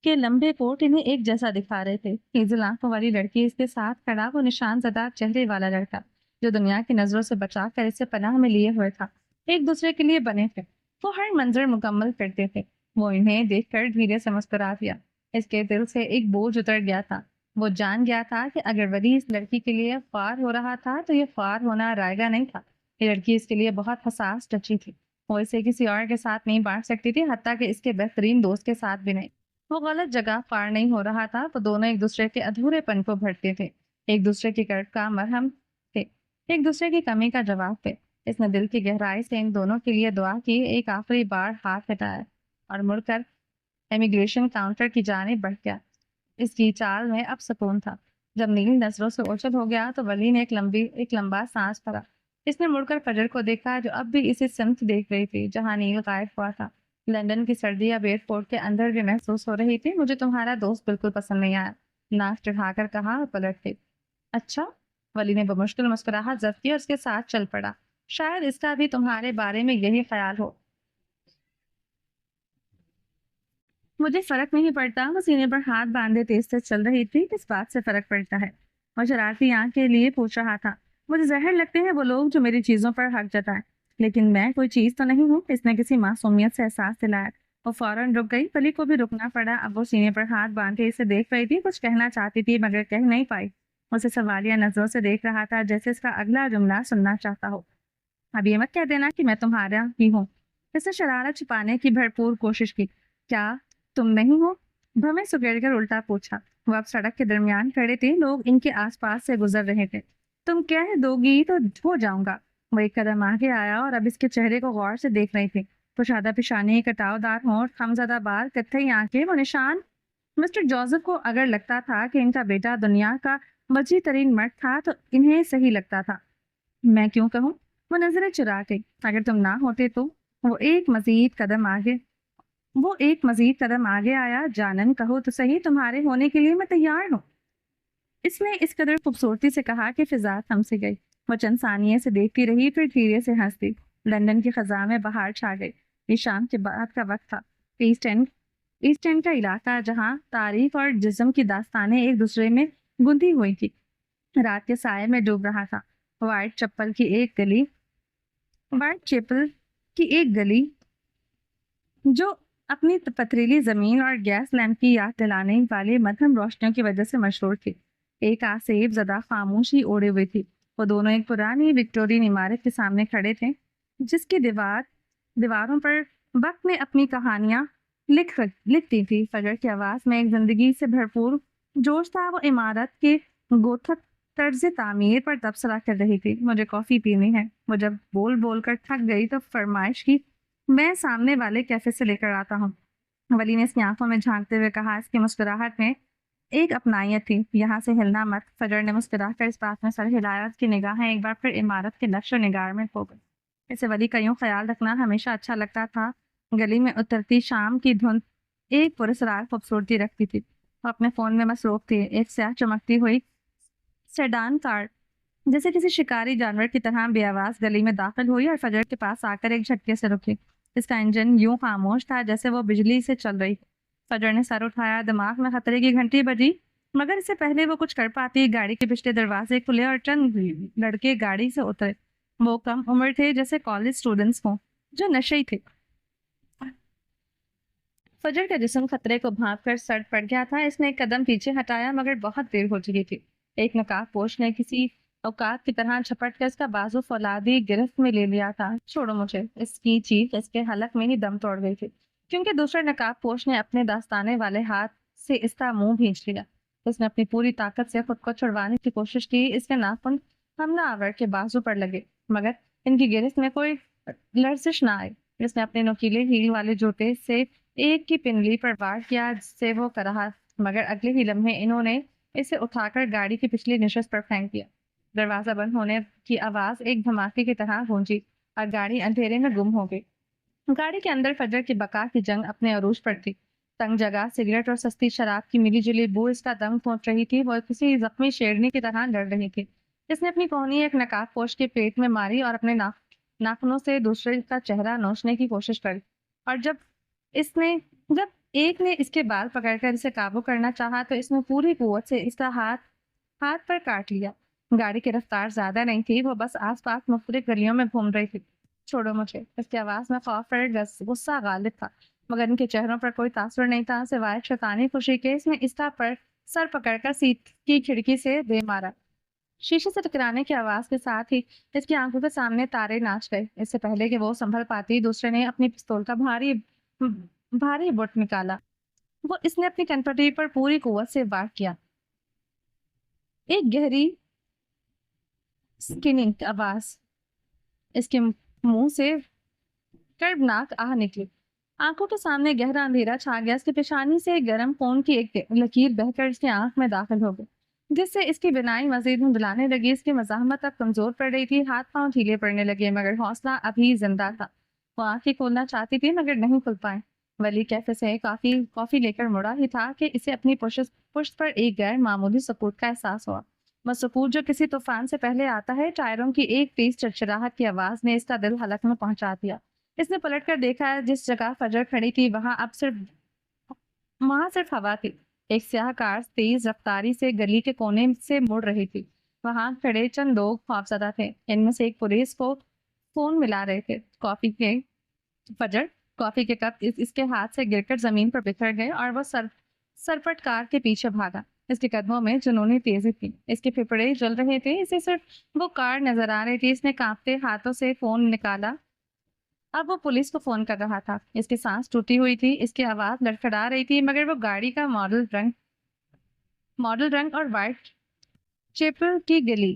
کے لمبے کوٹ انہیں ایک جیسا دکھا رہے تھے۔ ہیزل آنکھوں والی لڑکی، اس کے ساتھ کھڑا وہ نشان زدہ چہرے والا لڑکا جو دنیا کی نظروں سے بچا کر اسے پناہ میں لیے ہوئے تھا، ایک دوسرے کے لیے بنے تھے۔ وہ ہر منظر مکمل کرتے تھے۔ وہ انہیں دیکھ کر دھیرے سے مسکرا دیا۔ اس کے دل سے ایک بوجھ اتر گیا تھا۔ وہ جان گیا تھا کہ اگر ولی اس لڑکی کے لیے خوار ہو رہا تھا تو یہ خوار ہونا رائے گا نہیں تھا۔ یہ لڑکی اس کے لیے بہت حساس ٹچی تھی۔ وہ اسے کسی اور کے ساتھ نہیں بانٹ سکتی تھی، حتیٰ کہ اس کے بہترین دوست کے ساتھ بھی نہیں۔ وہ غلط جگہ خوار نہیں ہو رہا تھا۔ وہ دونوں ایک دوسرے کے ادھورے پن کو بھرتے تھے، ایک دوسرے کی کرب کا مرہم تھے، ایک دوسرے کی کمی کا جواب تھے۔ اس نے دل کی گہرائی سے ان دونوں کے لیے دعا کی، ایک آخری بار ہاتھ ہٹایا اور مڑ کر امیگریشن کاؤنٹر کی جانب بڑھ گیا۔ اس کی چال میں اب سکون تھا۔ جب نیل نظروں سے اوچھل ہو گیا تو ولی نے ایک لمبا سانس بھرا۔ اس نے مڑ کر فجر کو دیکھا جو اب بھی اسی سمت دیکھ رہی تھی جہاں نیل غائب ہوا تھا۔ لندن کی سردی اب ایئرپورٹ کے اندر بھی محسوس ہو رہی تھی۔ مجھے تمہارا دوست بالکل پسند نہیں آیا، ناک چڑھا کر کہا اور پلٹ گئی۔ اچھا؟ ولی نے بمشکل مسکراہٹ ضبط کی اور اس کے ساتھ چل پڑا۔ شاید اس کا بھی تمہارے بارے میں یہی خیال ہو۔ مجھے فرق نہیں پڑتا۔ وہ سینے پر ہاتھ باندھے تیز سے چل رہی تھی۔ کس بات سے فرق پڑتا ہے؟ وہ شرارتی آنکھ کے لیے پوچھ رہا تھا۔ مجھے زہر لگتے ہیں وہ لوگ جو میری چیزوں پر حق جتائیں، لیکن میں کوئی چیز تو نہیں ہوں۔ اس نے کسی معصومیت سے احساس دلایا۔ وہ فوراً رک گئی۔ ولی کو بھی رکنا پڑا۔ اب وہ سینے پر ہاتھ باندھے اسے دیکھ رہی تھی، کچھ کہنا چاہتی تھی مگر کہہ نہیں پائی۔ اسے سوالیہ نظروں سے دیکھ رہا تھا جیسے اس کا اگلا جملہ سننا چاہتا ہو۔ اب یہ مت کہہ دینا کہ میں تمہارا ہی ہوں۔ اس نے شرارت چھپانے کی بھرپور کوشش کی۔ کیا تم نہیں ہو؟ بھویں سکیڑ کر الٹا پوچھا۔ وہ اب سڑک کے درمیان کھڑے تھے، لوگ ان کے آس پاس سے گزر رہے تھے۔ تم کہہ دو گی تو ہو جاؤں گا۔ وہ ایک قدم آگے آیا اور اب اس کے چہرے کو غور سے دیکھ رہی تھی۔ کشادہ پیشانی، کٹاؤ دار ہونٹ، خمزدہ بال، کتھئی آنکھیں، وہ نشان مسٹر جوزف کو اگر لگتا تھا کہ ان کا بیٹا دنیا کا وجیح ترین مرد تھا تو انہیں صحیح لگتا تھا۔ میں کیوں کہوں؟ وہ نظریں چرا گئی۔ اگر تم نہ ہوتے تو؟ وہ ایک مزید قدم آگے آیا۔ جانن کہو تو صحیح، تمہارے ہونے کے لیے میں تیار ہوں۔ اس نے اس قدر خوبصورتی سے کہا کہ فضا تھم سی گئی۔ وہ چند ثانیے سے دیکھتی رہی، پھر دھیرے سے ہنس دی۔ لندن کی خزاں میں بہار چھا گئی۔ یہ شام کے بعد کا وقت تھا۔ ایسٹ اینڈ کا علاقہ جہاں تاریخ اور جسم کی داستانیں ایک دوسرے میں گندھی ہوئی تھی، رات کے سائے میں ڈوب رہا تھا۔ وائٹ چیپل کی ایک گلی جو اپنی پتھریلی زمین اور گیس لیمپ کی یاد دلانے والی مدھم روشنیوں کی وجہ سے مشہور تھی، ایک آسیب زدہ خاموشی اوڑے ہوئی تھی۔ وہ دونوں ایک پرانی وکٹورین عمارت کے سامنے کھڑے تھے جس کی دیواروں پر وقت نے اپنی کہانیاں لکھتی تھی۔ فجر کی آواز میں ایک زندگی سے بھرپور جوش تھا۔ وہ عمارت کے گوتھک طرز تعمیر پر تبصرہ کر رہی تھی۔ مجھے کافی پینی ہے۔ وہ جب بول کر تھک گئی تو فرمائش کی، میں سامنے والے کیفے سے لے کر آتا ہوں۔ ولی نے اس کی آنکھوں میں جھانکتے ہوئے کہا۔ اس کی مسکراہٹ میں ایک اپنائیت تھی۔ یہاں سے ہلنا مت۔ فجر نے مسکرا کر اس بات میں سر ہلایا۔ اس کی نگاہیں ایک بار پھر عمارت کے نقش و نگار میں کھو گئی۔ اسے ولی کا یوں خیال رکھنا ہمیشہ اچھا لگتا تھا۔ گلی میں اترتی شام کی دھند ایک پراسرار خوبصورتی رکھتی تھی۔ وہ اپنے فون میں مصروف تھی۔ ایک سیاہ چمکتی ہوئی سیڈان کار جیسے کسی شکاری جانور کی طرح بے آواز گلی میں داخل ہوئی اور فجر کے پاس آ کر ایک جھٹکے سے رکی۔ اس کا انجن یوں خاموش تھا جیسے وہ بجلی سے چل رہی۔ فجر نے سر اٹھایا، دماغ میں خطرے کی گھنٹی بجی، مگر اس سے پہلے وہ کچھ کر پاتی گاڑی کے پچھلے دروازے کھلے اور چند لڑکے گاڑی سے اترے۔ وہ کم عمر تھے، جیسے کالج اسٹوڈنٹس ہوں، جو نشئی تھے۔ فجر کا جسم خطرے کو بھانپ کر سڑ پڑ گیا تھا۔ اس نے ایک قدم پیچھے ہٹایا مگر بہت دیر ہو چکی تھی۔ ایک نقاب پوش نے کسی اوقات کی طرح جھپٹ کر اس کا بازو فولادی گرفت میں لے لیا تھا۔ چھوڑو مجھے، اس کی چیخ اس کے حلق میں ہی دم توڑ گئی تھی، کیونکہ دوسرے نقاب پوش نے اپنے داستانے والے ہاتھ سے اس کا منہ بھینچ لیا۔ اس نے اپنی پوری طاقت سے خود کو چھڑوانے کی کوشش کی۔ اس کے ناخن حملہ آور کے بازو پر لگے مگر ان کی گرفت میں کوئی لرزش نہ آئی۔ اس نے اپنے نوکیلے ہیل والے جوتے سے ایک کی پنڈلی پر وار کیا جس سے وہ کرا، مگر اگلے ہی لمحے انہوں نے اسے اٹھا کر گاڑی کی پچھلی نشست پر پھینک دیا۔ دروازہ بند ہونے کی آواز ایک دھماکے کی طرح گونجی اور گاڑی اندھیرے میں گم ہو گئی۔ گاڑی کے اندر فجر کی بقا کی جنگ اپنے عروج پر تھی۔ تنگ جگہ، سگریٹ اور سستی شراب کی ملی جلی بو اس کا دم پہنچ رہی تھی۔ وہ کسی زخمی شیرنی کی طرح لڑ رہی تھی۔ اس نے اپنی کوہنی ایک نقاب پوش کے پیٹ میں ماری اور اپنے ناخنوں سے دوسرے کا چہرہ نوچنے کی کوشش کری، اور جب ایک نے اس کے بال پکڑ کر اسے قابو کرنا چاہا تو اس نے پوری قوت سے اس کا ہاتھ پر کاٹ لیا۔ گاڑی کی رفتار زیادہ نہیں تھی، وہ بس آس پاس مختلف گلیوں میں گھوم رہی تھی۔ چھوڑو مجھے، اس کی آواز میں خوف اور غصہ غالب تھا، مگر ان کے چہروں پر کوئی تاثر نہیں تھا سوائے شیطانی خوشی کے۔ اس نے استا پر سر پکڑ کر سیٹ کی کھڑکی سے دے مارا۔ شیشے سے ٹکرانے کی آواز کے ساتھ ہی اس کی آنکھوں کے سامنے تارے ناچ گئے۔ اس سے پہلے کہ وہ سنبھل پاتی، دوسرے نے اپنی پستول کا بھاری بٹ نکالا۔ وہ اس نے اپنی کنپٹی پر پوری قوت سے وار کیا۔ ایک گہری سکننگ آواز اس کے منہ سے کربناک آہ نکلی۔ آنکھوں کے سامنے گہرا اندھیرا چھا گیا۔ اس کی پیشانی سے گرم خون کی ایک لکیر بہہ کر اس کی آنکھ میں داخل ہو گئی، جس سے اس کی بینائی مزید دھندلانے لگی۔ اس کی مزاحمت اب کمزور پڑ رہی تھی، ہاتھ پاؤں ڈھیلے پڑنے لگے، مگر حوصلہ ابھی زندہ تھا۔ وہ آنکھیں کھولنا چاہتی تھی مگر نہیں کھل پائے۔ ولی کیفے سے کافی لے کر مڑا ہی تھا کہ اسے اپنی پشت پر ایک غیر معمولی سکوت کا احساس ہوا۔ وہ سکوت جو کسی طوفان سے پہلے آتا ہے۔ ٹائروں کی ایک تیز چرچراہٹ کی آواز نے اس کا دل حلق میں پہنچا دیا۔ اس نے پلٹ کر دیکھا، جس جگہ فجر کھڑی تھی وہاں صرف ہوا تھی۔ ایک سیاہ کار تیز رفتاری سے گلی کے کونے سے مڑ رہی تھی۔ وہاں کھڑے چند لوگ خوفزدہ تھے، ان میں سے ایک پولیس کو فون ملا رہے تھے۔ کافی کے کپ اس کے ہاتھ سے گر کر زمین پر بکھر گئے اور وہ سرپٹ کار کے پیچھے بھاگا۔ اس کے قدموں میں جنونی تیزی تھی، اس کے پھپھڑے جل رہے تھے، اسے صرف وہ کار نظر آ رہی تھی۔ اس نے کانپتے ہاتھوں سے فون نکالا۔ اب وہ پولیس کو فون کر رہا تھا۔ اس کی سانس ٹوٹی ہوئی تھی، اس کی آواز لڑکھڑا رہی تھی، مگر وہ گاڑی کا ماڈل رنگ اور وائٹ چیپل کی گلی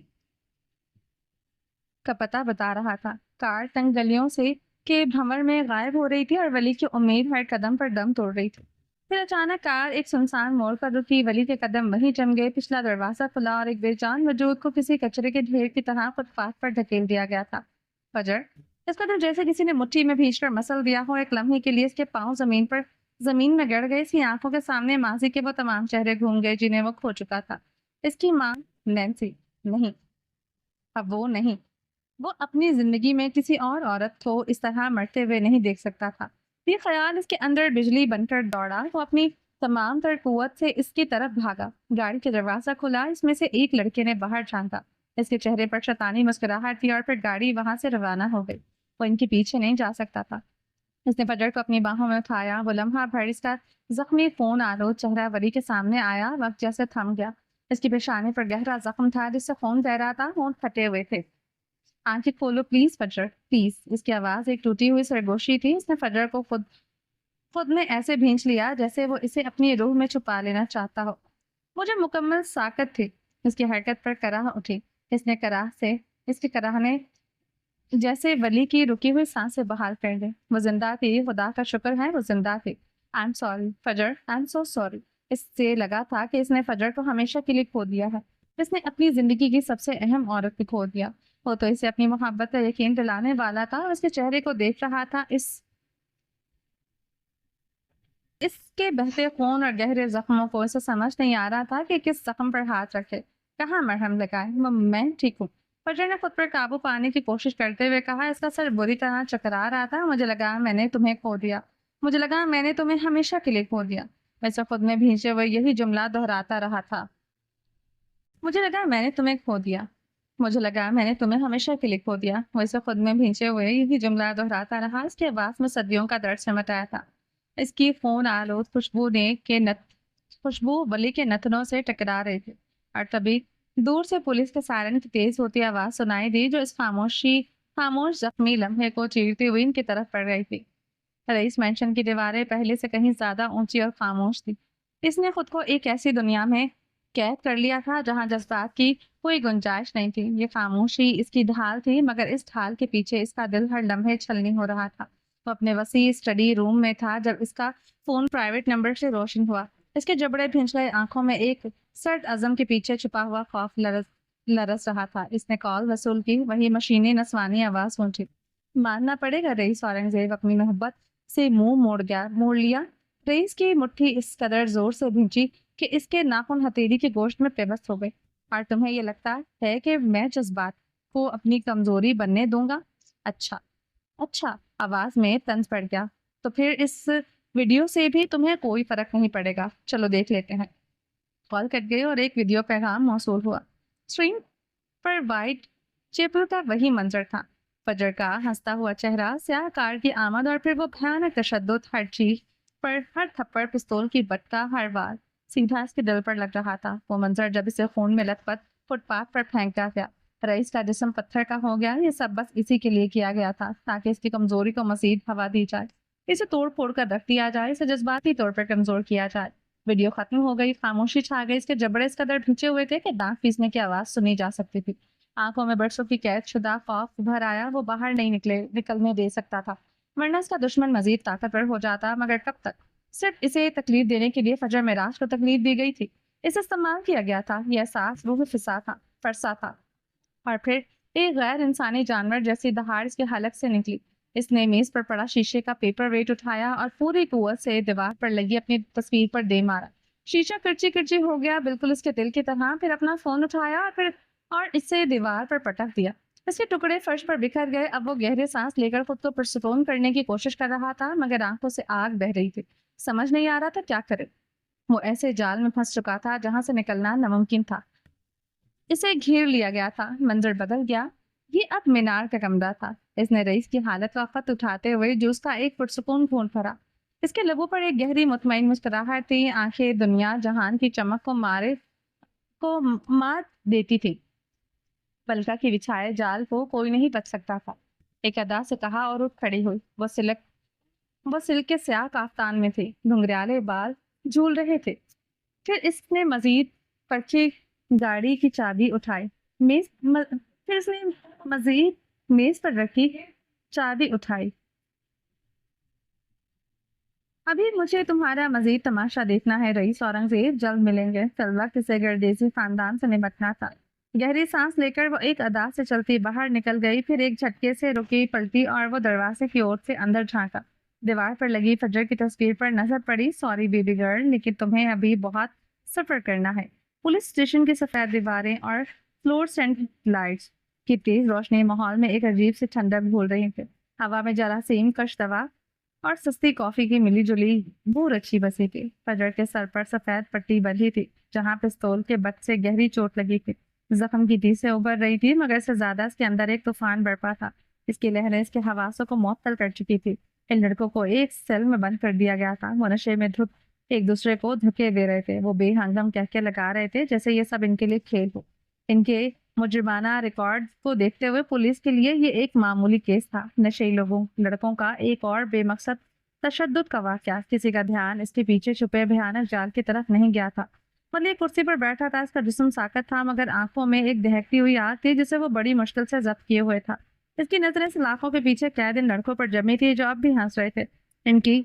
کا پتہ بتا رہا تھا۔ کار تنگ گلیوں سے کے بھنور میں غائب ہو رہی تھی اور ولی کی امید ہر قدم پر دم توڑ رہی تھی۔ پھر اچانک کار ایک سنسان موڑ پر رکی، ولی کے قدم وہیں جم گئے، پچھلا دروازہ کھلا اور ایک بے جان وجود کو کسی کچرے کے ڈھیر کی طرح فٹ پاتھ پر دھکیل دیا گیا تھا۔ فجر اس قدر جیسے کسی نے مٹھی میں بھینچ کر مسل دیا ہو۔ ایک لمحے کے لیے اس کے پاؤں زمین میں گڑ گئے۔ اس کی آنکھوں کے سامنے ماضی کے وہ تمام چہرے گھوم گئے جنہیں وہ کھو چکا تھا۔ اس کی ماں نینسی نہیں، اب وہ نہیں، وہ اپنی زندگی میں کسی اور عورت کو اس طرح مرتے ہوئے نہیں دیکھ سکتا تھا۔ یہ خیال اس کے اندر بجلی بن کر دوڑا۔ وہ اپنی تمام تر قوت سے اس کی طرف بھاگا۔ گاڑی کا دروازہ کھلا، اس میں سے ایک لڑکے نے باہر جھانکا۔ اس کے چہرے پر شیطانی مسکراہٹ تھی اور پھر گاڑی وہاں سے روانہ ہو گئی۔ وہ ان کے پیچھے نہیں جا سکتا تھا۔ اس نے فجر کو اپنی باہوں میں اٹھایا۔ وہ لمحہ بھر اس کا زخمی خون آلود چہرہ ولی کے سامنے آیا۔ وقت جیسے تھم گیا۔ اس کی پیشانی پر گہرا زخم تھا جس سے خون بہ رہا تھا، ہونٹ پھٹے ہوئے تھے۔ آنکھیں کھولو پلیز فجر، پلیز۔ اس کی آواز ایک ٹوٹی ہوئی سرگوشی تھی۔ اس نے فجر کو خود میں ایسے بھینچ لیا جیسے وہ اسے اپنی روح میں چھپا لینا چاہتا ہو۔ مجھے مکمل ساکت تھی۔ اس کی حرکت پر کراہ اٹھی۔ اس کی کراہ نے جیسے ولی کی رکی ہوئی سانسیں بحال کر دیں۔ وہ زندہ تھی، خدا کا شکر ہے وہ زندہ تھی۔ I'm sorry فجر، I'm so sorry۔ اس سے لگا تھا کہ اس نے فجر کو ہمیشہ کے لیے کھو دیا ہے۔ اس نے اپنی زندگی کی سب سے اہم عورت کو کھو دیا۔ وہ تو اسے اپنی محبت کا یقین دلانے والا تھا۔ اس کے چہرے کو دیکھ رہا تھا، اس کے بہتے خون اور گہرے زخموں کو۔ اسے سمجھ نہیں آ رہا تھا کہ کس زخم پر ہاتھ رکھے، کہاں مرہم لگائے۔ میں ٹھیک ہوں، فجر نے خود پر قابو پانے کی کوشش کرتے ہوئے کہا۔ اس کا سر بری طرح چکرا رہا تھا۔ مجھے لگا میں نے تمہیں کھو دیا، مجھے لگا میں نے تمہیں ہمیشہ کے لیے کھو دیا۔ ویسے خود میں بھینچے ہوئے یہی جملہ دہراتا رہا تھا، مجھے لگا میں نے تمہیں کھو دیا، مجھے لگا میں نے تمہیں ہمیشہ کے لیے کھو دیا۔ ویسے خود میں بھینچے ہوئے یہی جملہ دہراتا رہا۔ اس کی آواز میں صدیوں کا درد سمٹ آیا تھا۔ اس کی خون آلود خوشبو ولی کے نتنوں سے ٹکرا رہی تھی، اور تبھی دور سے پولیس کے سائرن کی تیز ہوتی آواز سنائی دی جو اس خاموش زخمی لمحے کو چیرتی ہوئی ان کی طرف پڑ رہی تھی۔ رئیس مینشن کی دیواریں پہلے سے کہیں زیادہ اونچی اور خاموش تھی۔ اس نے خود کو ایک ایسی دنیا میں قید کر لیا تھا جہاں جذبات کی کوئی گنجائش نہیں تھی۔ یہ خاموشی اس کی ڈھال تھی، مگر اس ڈھال کے پیچھے اس کا دل ہر لمحے چھلنی ہو رہا تھا۔ وہ اپنے وسیع اسٹڈی روم میں تھا جب اس کا فون پرائیویٹ نمبر سے روشن ہوا۔ اس کے جبڑے بھنج گئے آنکھوں میں ایک سرد عزم کے پیچھے چھپا ہوا خوف لرز رہا تھا۔ اس نے کال وصول کی، وہی مشینی نسوانی آواز گونجی۔ ماننا پڑے گا رئیس اورنگزیب اپنی محبت سے منہ موڑ لیا۔ رئیس کی مٹھی اس قدر زور سے بھینچی کہ اس کے ناخن ہتھیلی کی گوشت میں پیوست ہو گئے۔ اور تمہیں یہ لگتا ہے کہ میں جذبات کو اپنی کمزوری بننے دوں گا؟ اچھا، آواز میں طنز پڑ گیا۔ تو پھر اس ویڈیو سے بھی تمہیں کوئی فرق نہیں پڑے گا، چلو دیکھ لیتے ہیں۔ کال کٹ گئی اور ایک ویڈیو پیغام موصول ہوا۔ اسکرین پر وائٹ چپل کا وہی منظر تھا، فجر کا ہنستا ہوا چہرہ، سیاہ کار کی آمد اور پھر وہ بھیانک تشدد، ہر چیز پر ہر تھپڑ، پستول کی بٹ کا ہر وار سیدھا اس کے دل پر لگ رہا تھا۔ وہ منظر جب اسے خون میں لت پت فٹ پاتھ پر پھینکا گیا، رئیس کا جسم پتھر کا ہو گیا۔ یہ سب بس اسی کے لیے کیا گیا تھا تاکہ اس کی کمزوری کو مزید ہوا دی جائے، اسے توڑ پھوڑ کر رکھ دیا جائے، اسے جذباتی طور پر کمزور کیا جائے۔ ویڈیو ختم ہو گئی، خاموشی چھا گئی، اس کے جبڑے اس قدر بھیچے ہوئے تھے کہ دانت پیسنے کی آواز سنی جا سکتی تھی۔ آنکھوں میں برسوں کی قید شدہ خوف بھر آیا، وہ باہر نہیں نکلنے دے سکتا تھا، ورنہ اس کا دشمن مزید طاقتور ہو جاتا، مگر کب تک؟ صرف اسے تکلیف دینے کے لیے فجر معراج کو تکلیف دی گئی تھی، اسے استعمال کیا گیا تھا۔ یہ احساس روح فرسا تھا، اور پھر ایک غیر انسانی جانور جیسی دہاڑ اس کے حلق سے نکلی۔ اس نے میز پر پڑا شیشے کا پیپر ویٹ اٹھایا اور پوری قوت سے دیوار پر لگی اپنی تصویر پر دے مارا۔ شیشہ کرچی کرچی ہو گیا، بالکل اس کے دل کی طرح۔ پھر اپنا فون اٹھایا اور اسے دیوار پر پٹک دیا۔ اس کے ٹکڑے فرش پر بکھر گئے۔ اب وہ گہرے سانس لے کر خود کو پرسکون کرنے کی کوشش کر رہا تھا، مگر آنکھوں سے آگ بہہ رہی تھی، سمجھ نہیں آ رہا تھا کیا کرے۔ وہ ایسے جال میں پھنس چکا تھا جہاں سے نکلنا ناممکن تھا، اسے گھیر لیا گیا تھا۔ منظر بدل گیا، یہ اب مینار کا کمرہ تھا۔ اس نے رئیس کی حالت کا خط اٹھاتے ہوئے جوس کا ایک پرسکون گھونٹ بھرا۔ اس کے لبوں پر ایک گہری مطمئن مسکراہٹ تھی، آنکھیں دنیا جہان کی چمک کو مات دیتی تھی۔ پلکا کی بچھائے جال کو کوئی نہیں بچ سکتا تھا، ایک ادا سے کہا اور اٹھ کھڑی ہوئی۔ وہ سلک کے سیاہ کافتان میں تھی، گھنگریالے بال جھول رہے تھے۔ پھر اس نے مزید پرچی گاڑی کی چابی اٹھائی، میز پر رکھی چابی اٹھائی۔ ابھی مجھے تمہارا مزید تماشا دیکھنا ہے رئیس اورنگزیب، جلد ملیں گے۔ فی الوقت اسے گردیزی خاندان سے نمٹنا تھا۔ گہری سانس لے کر وہ ایک ادا سے چلتی باہر نکل گئی، پھر ایک جھٹکے سے رکی، پلٹی اور وہ دروازے کی اور سے اندر جھانکا۔ دیوار پر لگی فجر کی تصویر پر نظر پڑی۔ سوری بیبی گرل، لیکن تمہیں ابھی بہت سفر کرنا ہے۔ پولیس اسٹیشن کی سفید دیواریں اور فلورسنٹ لائٹس کی تیز روشنی ماحول میں ایک عجیب سی ٹھنڈک گھول رہی تھی۔ ہوا میں جراثیم کش دوا اور سستی کافی کی ملی جلی بو رچی بسی تھی۔ فجر کے سر پر سفید پٹی بندھی تھی جہاں پستول کے بٹ سے گہری چوٹ لگی تھی، زخم کی ٹی سے ابھر رہی تھی، مگر سے زیادہ اس کے اندر ایک طوفان برپا تھا۔ اس کی لہریں اس کے حواسوں کو معطل کر چکی تھی۔ ان لڑکوں کو ایک سیل میں بند کر دیا گیا تھا، وہ نشے میں دھت ایک دوسرے کو دھکے دے رہے تھے، وہ بے ہنگم کہکے لگا رہے تھے جیسے یہ سب ان کے لیے کھیل ہو۔ ان کے مجرمانہ ریکارڈ کو دیکھتے ہوئے پولیس کے لیے یہ ایک معمولی کیس تھا، نشئی لڑکوں کا ایک اور بے مقصد تشدد کا واقعہ۔ کسی کا دھیان اس کے پیچھے چھپے بھیانک جال کی طرف نہیں گیا تھا۔ ولی کرسی پر بیٹھا تھا، اس کا جسم ساکت تھا، مگر آنکھوں میں ایک دہکتی ہوئی آگ تھی جسے وہ بڑی مشکل سے ضبط کیے ہوئے تھا۔ اس کی نظریں سلاخوں کے پیچھے قید ان لڑکوں پر جمی تھی جو اب بھی ہنس رہے تھے۔ ان کی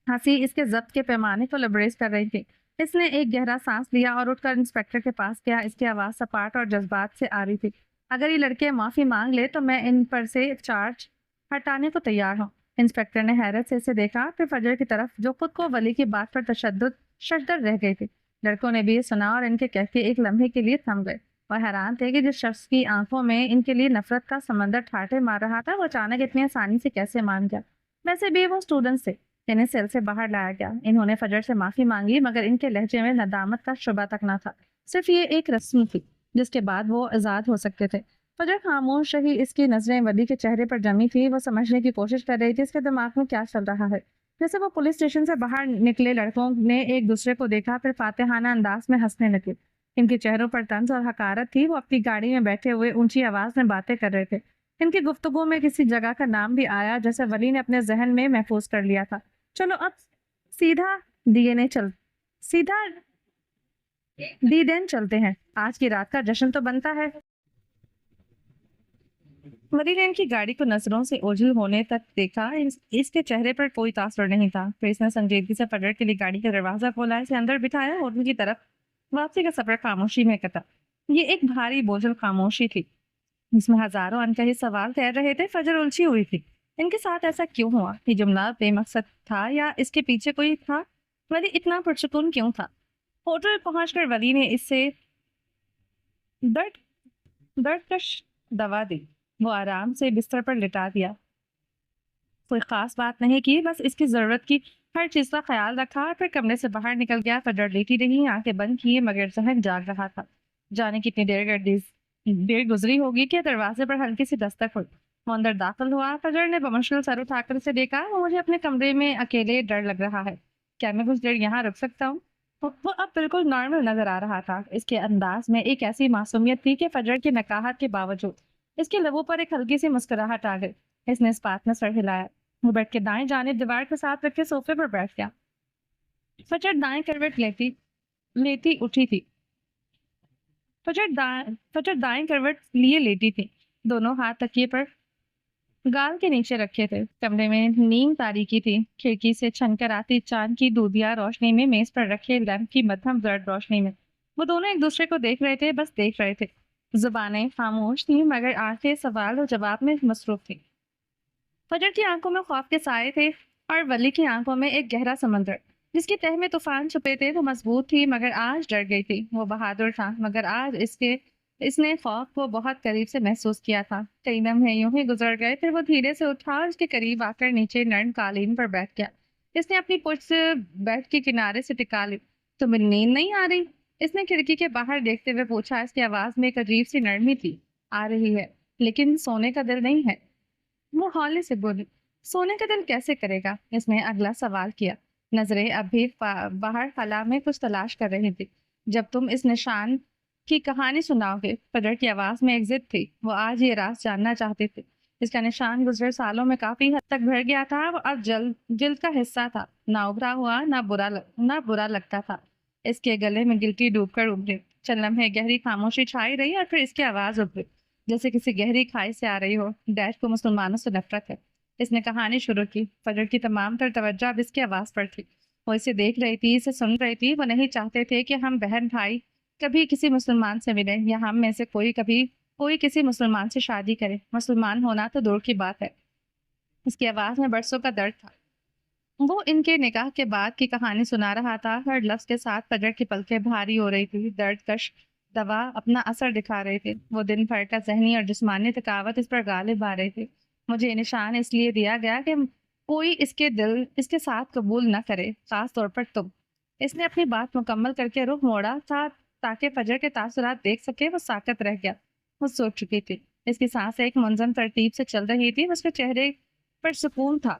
ہنسی اس کے ضبط کے پیمانے کو لبریز کر رہی تھی۔ اس نے ایک گہرا سانس لیا اور اٹھ کر انسپیکٹر کے پاس گیا۔ اس کی آواز سپاٹ اور جذبات سے آ رہی تھی۔ اگر یہ لڑکے معافی مانگ لے تو میں ان پر سے چارج ہٹانے کو تیار ہوں۔ انسپیکٹر نے حیرت سے اسے دیکھا، پھر فجر کی طرف جو خود کو ولی کی بات پر تشدد ششدر رہ گئی تھی۔ لڑکوں نے بھی یہ سنا اور ان کے کہتے ایک لمحے کے لیے تھم گئے۔ وہ حیران تھے کہ جس شخص کی آنکھوں میں ان کے لیے نفرت کا سمندر ٹھاٹھے مار رہا تھا، وہ اچانک اتنی آسانی سے کیسے مان گیا۔ ویسے بھی وہ اسٹوڈنٹس تھے، انہیں سیل سے باہر لایا گیا۔ انہوں نے فجر سے معافی مانگی، مگر ان کے لہجے میں ندامت کا شبہ تک نہ تھا، صرف یہ ایک رسم تھی جس کے بعد وہ آزاد ہو سکتے تھے۔ فجر خاموش رہی، اس کی نظریں ولی کے چہرے پر جمی تھی۔ وہ سمجھنے کی کوشش کر رہی تھی اس کے دماغ میں کیا چل رہا ہے۔ جیسے وہ پولیس اسٹیشن سے باہر نکلے لڑکوں نے ایک دوسرے کو دیکھا، پھر فاتحانہ انداز میں ہنسنے لگے۔ ان کے چہروں پر طنز اور حقارت تھی۔ وہ اپنی گاڑی میں بیٹھے ہوئے اونچی آواز میں باتیں کر رہے تھے۔ ان کی گفتگو میں کسی جگہ کا نام بھی آیا جیسے ولی نے اپنے ذہن میں محفوظ کر لیا تھا۔ چلو اب سیدھا ڈی دین چلتے ہیں، آج کی رات کا جشن تو بنتا ہے۔ ولی نے ان کی گاڑی کو نظروں سے اوجھل ہونے تک دیکھا، اس کے چہرے پر کوئی تاثر نہیں تھا۔ پھر اس نے سنجیدگی سے فجر کے لیے گاڑی کا دروازہ کھولا، اسے اندر بٹھایا، ہوٹل کی طرف واپسی کا سفر خاموشی میں کٹا۔ یہ ایک بھاری بوجھل خاموشی تھی، جس میں ہزاروں انکہے سوال تیر رہے تھے۔ فجر الجھی ہوئی تھی، ان کے ساتھ ایسا کیوں ہوا؟ یہ جملہ بے مقصد تھا یا اس کے پیچھے کوئی تھا؟ ولی اتنا پرسکون کیوں تھا؟ ہوٹل پہنچ کر ولی نے اس سے درد کش دوا دی، وہ آرام سے بستر پر لٹا دیا۔ کوئی خاص بات نہیں کی، بس اس کی ضرورت کی ہر چیز کا خیال رکھا اور پھر کمرے سے باہر نکل گیا۔ فجر لیٹی رہی، آنکھیں بند کیے مگر ذہن جاگ رہا تھا۔ جانے کتنی دیر گزری ہوگی کہ دروازے پر ہلکی سی دستک ہوئی۔ وہ اندر داخل ہوا۔ فجر نے بمشکل سر اٹھا کر اسے دیکھا۔ وہ مجھے اپنے کمرے میں اکیلے ڈر لگ رہا ہے، کیا میں کچھ دیر یہاں رک سکتا ہوں؟ وہ اب بالکل نارمل نظر آ رہا تھا۔ اس کے انداز میں ایک ایسی معصومیت تھی کہ فجر کی نکاہت کے باوجود اس کے لبوں پر ایک ہلکی سی مسکراہٹ آ گئی۔ اس نے اس بات میں سر ہلایا۔ وہ بیٹھ کے دائیں جانب دیوار کے ساتھ رکھے صوفے پر بیٹھ گیا۔ فجر دائیں کروٹ لیتی اٹھی تھی۔ فجر دائیں کروٹ لیے لیٹی تھی، دونوں ہاتھ تکیے پر گال کے نیچے رکھے تھے۔ کمرے میں نیم تاریکی تھی۔ کھڑکی سے چھن کر آتی چاند کی دودھیا روشنی میں میز پر رکھے لیمپ کی مدھم زرد روشنی میں وہ دونوں ایک دوسرے کو دیکھ رہے تھے، بس دیکھ رہے تھے۔ زبانیں خاموش تھیں مگر آنکھیں سوال و جواب میں مصروف تھیں۔ فجر کی آنکھوں میں خوف کے سائے تھے اور ولی کی آنکھوں میں ایک گہرا سمندر جس کی تہ میں طوفان چھپے تھے۔ وہ مضبوط تھی مگر آج ڈر گئی تھی۔ وہ بہادر تھا مگر آج اس نے خوف کو بہت قریب سے محسوس کیا تھا۔ کئی لمحے یوں ہی گزر گئے، پھر وہ دھیرے سے اٹھا اور اس کے قریب آ کر نیچے نرم قالین پر بیٹھ گیا۔ اس نے اپنی پشت سے بیٹھ کے کنارے سے ٹکا لی۔ تمہیں نیند نہیں آ رہی؟ اس نے کھڑکی کے باہر دیکھتے ہوئے پوچھا۔ اس کی آواز میں ایک عجیب سی نرمی تھی۔ آ رہی ہے لیکن سونے کا دل نہیں ہے، وہ ہولے سے بولی۔ سونے کا دل کیسے کرے گا؟ اس نے اگلا سوال کیا۔ نظریں اب بھی باہر خلا میں کچھ تلاش کر رہی تھی۔ جب تم اس نشان کی کہانی سناؤ گے، فجر کی آواز میں ایک ضد تھی۔ وہ آج یہ راز جاننا چاہتی تھی۔ اس کا نشان گزرے سالوں میں کافی حد تک بھر گیا تھا اور جلد کا حصہ تھا، نہ ابھرا ہوا نہ برا لگتا تھا۔ اس کے گلے میں گلٹی ڈوب کر ابھری۔ چند لمحے گہری خاموشی چھائی رہی اور پھر اس کی آواز ابھری جیسے کسی گہری کھائی سے آ رہی ہو۔ ڈیڈ کو مسلمانوں سے نفرت ہے۔ اس نے کہانی شروع کی۔ فجر کی تمام تر توجہ اب اس کی آواز پر تھی۔ وہ اسے دیکھ رہی تھی، اسے سن رہی تھی۔ وہ نہیں چاہتے تھے کہ ہم بہن بھائی کبھی کسی مسلمان سے ملیں یا ہم میں سے کوئی کسی مسلمان سے شادی کرے۔ مسلمان ہونا تو دور کی بات ہے۔ اس کی آواز میں برسوں کا درد تھا۔ وہ ان کے نکاح کے بعد کی کہانی سنا رہا تھا۔ ہر لفظ کے ساتھ فجر کی پلکیں بھاری ہو رہی تھی۔ درد کش دوا اپنا اثر دکھا رہی تھی۔ وہ دن بھر کا ذہنی اور جسمانی تھکاوٹ اس پر غالب آ رہی تھی۔ مجھے یہ نشان اس لیے دیا گیا کہ کوئی اس کے ساتھ قبول نہ کرے، خاص طور پر تم۔ اس نے اپنی بات مکمل کر کے رخ موڑا تھا تاکہ فجر کے تاثرات دیکھ سکے۔ وہ ساکت رہ گیا۔ وہ سوچ چکی تھی۔ اس کی سانسیں ایک منظم ترتیب سے چل رہی تھی۔ اس کے چہرے پر سکون تھا۔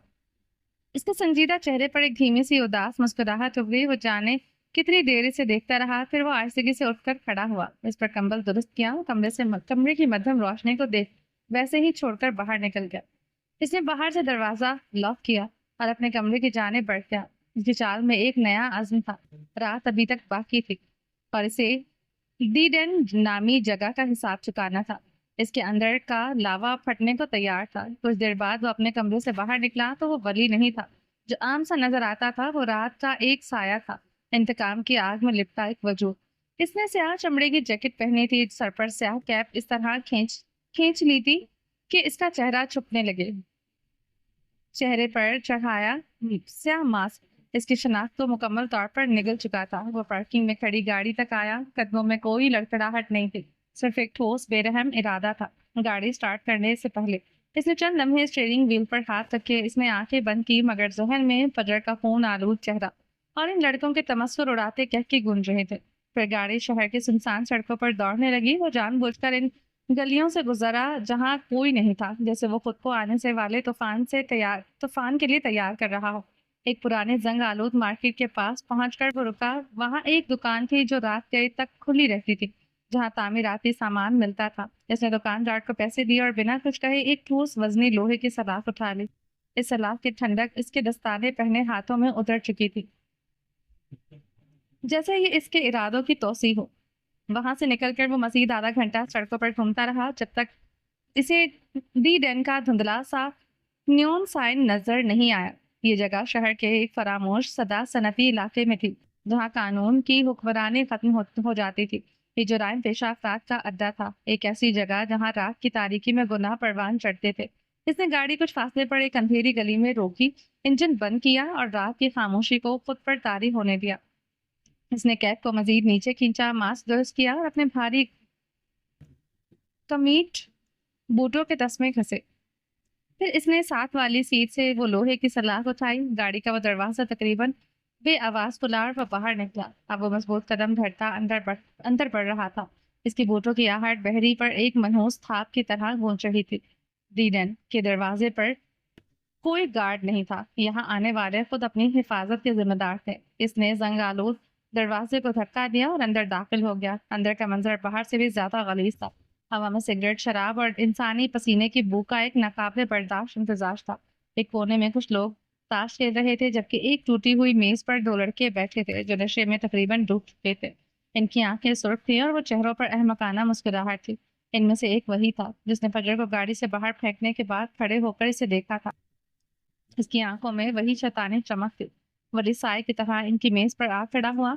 اس کے سنجیدہ چہرے پر ایک دھیمی سی اداس مسکراہٹ ابھری۔ وہ جانے کتنی دیر اسے دیکھتا رہا، پھر وہ آہستگی سے اٹھ کر کھڑا ہوا۔ اس پر کمبل درست کیا، کمرے کی مدھم روشنی کو دیکھ ویسے ہی چھوڑ کر باہر نکل گیا۔ اس نے باہر سے دروازہ لاک کیا اور اپنے کمرے کی جانب بڑھ گیا۔ اس کی چال میں ایک نیا عزم تھا۔ رات ابھی تک باقی تھی اور اسے ڈیڈن نامی جگہ کا حساب چکانا تھا۔ اس کے اندر کا لاوا پھٹنے کو تیار تھا۔ کچھ دیر بعد وہ اپنے کمرے سے باہر نکلا تو وہ ولی نہیں تھا جو عام سا نظر آتا تھا۔ وہ رات کا ایک سایہ تھا، انتقام کی آگ میں لپٹا ایک وجود۔ اس نے سیاہ چمڑے کی جیکٹ پہنی تھی، سر پر سیاہ کیپ اس طرح کھینچ لی تھی کہ اس کا چہرہ چھپنے لگے۔ چہرے پر چڑھایا سیاہ ماسک اس کی شناخت کو مکمل طور پر نگل چکا تھا۔ وہ پارکنگ میں کھڑی گاڑی تک آیا۔ قدموں میں کوئی لڑکھڑاہٹ نہیں تھی، صرف ایک ٹھوس بے رحم ارادہ تھا۔ گاڑی سٹارٹ کرنے سے پہلے اس نے چند لمحے اسٹیئرنگ وہیل پر ہاتھ رکھے۔ اس نے آنکھیں بند کی مگر ذہن میں فجر کا خون آلود چہرہ اور ان لڑکوں کے تمسخر اڑاتے کہکے گونج رہے تھے۔ پھر گاڑی شہر کے سنسان سڑکوں پر دوڑنے لگی۔ وہ جان بوجھ کر ان گلیوں سے گزرا جہاں کوئی نہیں تھا، جیسے وہ خود کو آنے سے والے طوفان کے لیے تیار کر رہا ہو۔ ایک پرانے زنگ آلود مارکیٹ کے پاس پہنچ کر وہ رکا۔ وہاں ایک دکان تھی جو رات دیر تک کھلی رہتی تھی، جہاں تعمیراتی سامان ملتا تھا۔ اس نے دکاندار کو پیسے دیے اور بنا کچھ کہے ایک ٹھوس وزنی لوہے کی سلاخ اٹھا لی۔ اس سلاخ کی ٹھنڈک اس کے دستانے پہنے ہاتھوں میں اتر چکی تھی، جیسے یہ اس کے ارادوں کی توسیع ہو۔ وہاں سے نکل کر وہ مزید آدھا گھنٹہ سڑکوں پر گھومتا رہا جب تک اسے ڈی ڈین کا دھندلا سا نیون سائن نظر نہیں آیا۔ یہ جگہ شہر کے ایک فراموش سدا صنعتی علاقے میں تھی، جہاں قانون کی حکمرانی ختم ہو جاتی تھی۔ یہ جرائم پیشہ افراد کا اڈا تھا، ایک ایسی جگہ جہاں رات کی تاریکی میں گناہ پروان چڑھتے تھے۔ اس نے گاڑی کچھ فاصلے پر ایک اندھیری گلی میں روکی، انجن بند کیا اور رات کی خاموشی کو خود پر طاری ہونے دیا۔ اس نے کیب کو مزید نیچے کھینچا، ماسک درست کیا اور اپنے بھاری کمیٹ بوٹوں کے تسمے گھسے۔ پھر اس نے ساتھ والی سیٹ سے وہ لوہے کی سلاخ اٹھائی، گاڑی کا وہ دروازہ تقریباً بے آواز کھلا اور وہ باہر نکلا۔ اب وہ مضبوط قدم دھرتا اندر بڑھ رہا تھا۔ اس کی بوٹوں کی آہٹ بحری پر ایک منحوس تھاپ کی طرح گونج رہی تھی۔ ڈیڈن کے دروازے پر کوئی گارڈ نہیں تھا، یہاں آنے والے خود اپنی حفاظت کے ذمہ دار تھے۔ اس نے زنگ آلود دروازے کو دھکا دیا اور اندر داخل ہو گیا۔ اندر کا منظر باہر سے بھی زیادہ غلیظ تھا۔ ہوا میں سگریٹ، شراب اور انسانی پسینے کی بو کا ایک ناقابل برداشت امتزاج تھا۔ ایک کونے میں کچھ لوگ تاش کھیل رہے تھے، جبکہ ایک ٹوٹی ہوئی میز پر دو لڑکے بیٹھے تھے جو نشے میں تقریباً ڈوب چکے تھے۔ ان کی آنکھیں سرخ تھیں اور وہ چہروں پر احمقانہ مسکراہٹ تھی۔ ان میں سے ایک وہی تھا جس نے فجر کو گاڑی سے باہر پھینکنے کے بعد کھڑے ہو کر اسے دیکھا تھا۔ اس کی آنکھوں میں وہی شیطانی چمک تھی۔ ولی سائے کی طرح ان کی میز پر آ کھڑا ہوا۔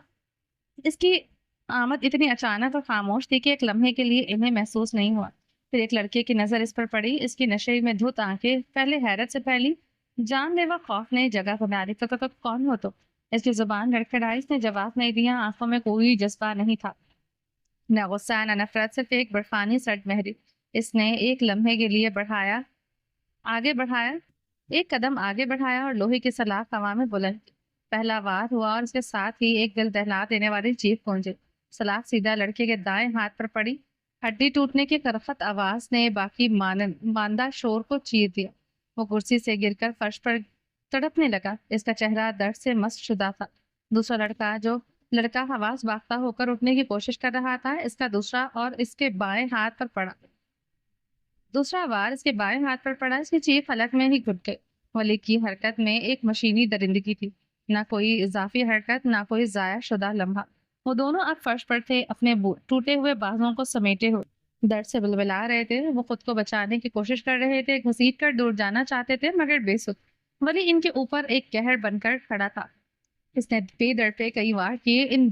اس کی آمد اتنی اچانک اور خاموش تھی کہ ایک لمحے کے لیے انہیں محسوس نہیں ہوا۔ پھر ایک لڑکے کی نظر اس پر پڑی۔ اس کی نشے میں دھت آنکھیں پہلے حیرت سے پھیلی، جان لیوا خوف نے جگہ بنا لی۔ تو کون ہو تو؟ اس کی زبان لڑکھڑائی، اس نے جواب نہیں دیا۔ آنکھوں میں کوئی جذبہ نہیں تھا، نہ غصہ نہ نفرت، صرف ایک برفانی سرد مہری۔ اس نے ایک لمحے کے لیے آگے بڑھایا، ایک قدم آگے بڑھایا اور لوہے کی سلاخ ہوا میں بلند کی۔ پہلا وار ہوا اور اس کے ساتھ ہی ایک دل دہلا دینے والی چیخ گونجی۔ سلاخ سیدھا لڑکے کے دائیں ہاتھ پر پڑی۔ ہڈی ٹوٹنے کی کرخت آواز نے باقی ماندہ شور کو چیر دیا۔ وہ کرسی سے گر کر فرش پر تڑپنے لگا۔ اس کا چہرہ درد سے مست شدہ تھا۔ دوسرا لڑکا حواس باختہ ہو کر اٹھنے کی کوشش کر رہا تھا۔ اس کا دوسرا اور اس کے بائیں ہاتھ پر پڑا۔ دوسرا وار اس کے بائیں ہاتھ پر پڑا۔ اس کی چیخ فلک میں ہی گھٹ گئی۔ ولی کی حرکت میں ایک مشینی درندگی تھی، نہ کوئی اضافی حرکت، نہ کوئی ضائع شدہ لمحہ۔ وہ دونوں اب فرش پر تھے، اپنے ٹوٹے ہوئے بازوؤں کو سمیٹے ہوئے، درد سے بلبلا رہے تھے۔ وہ خود کو بچانے کی کوشش کر رہے تھے، گھسیٹ کر دور جانا چاہتے تھے، مگر بے سود۔ ولی ان کے اوپر ایک قہر بن کر کھڑا تھا۔ اس نے بے در پہ کئی وار کیے، ان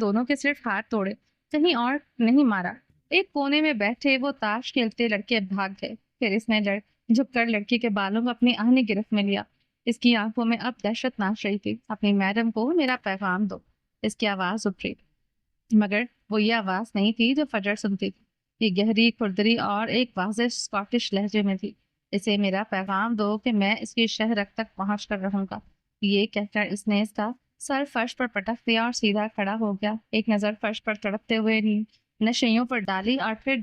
دونوں کے صرف ہاتھ توڑے، کہیں اور نہیں مارا۔ ایک کونے میں بیٹھے وہ تاش کھیلتے لڑکے بھاگ گئے۔ پھر اس نے جھک کر لڑکی کے بالوں کو اپنی آہنی گرفت میں لیا۔ اس کی آنکھوں میں اب دہشت ناچ رہی تھی۔ اپنی میڈم کو میرا پیغام دو، اس کی آواز ابھری، مگر وہ یہ آواز نہیں تھی جو فجر سنتی تھی۔ یہ گہری، کھردری اور ایک واضح اسکاٹش لہجے میں تھی۔ اسے میرا پیغام دو کہ میں اس کی شہرک تک پہنچ کر رہوں گا۔ یہ کہہ کر اس نے اس کا سر فرش پر پٹک دیا اور سیدھا کھڑا ہو گیا۔ ایک نظر فرش پر تڑپتے ہوئے نشیوں پر ڈالی اور پھر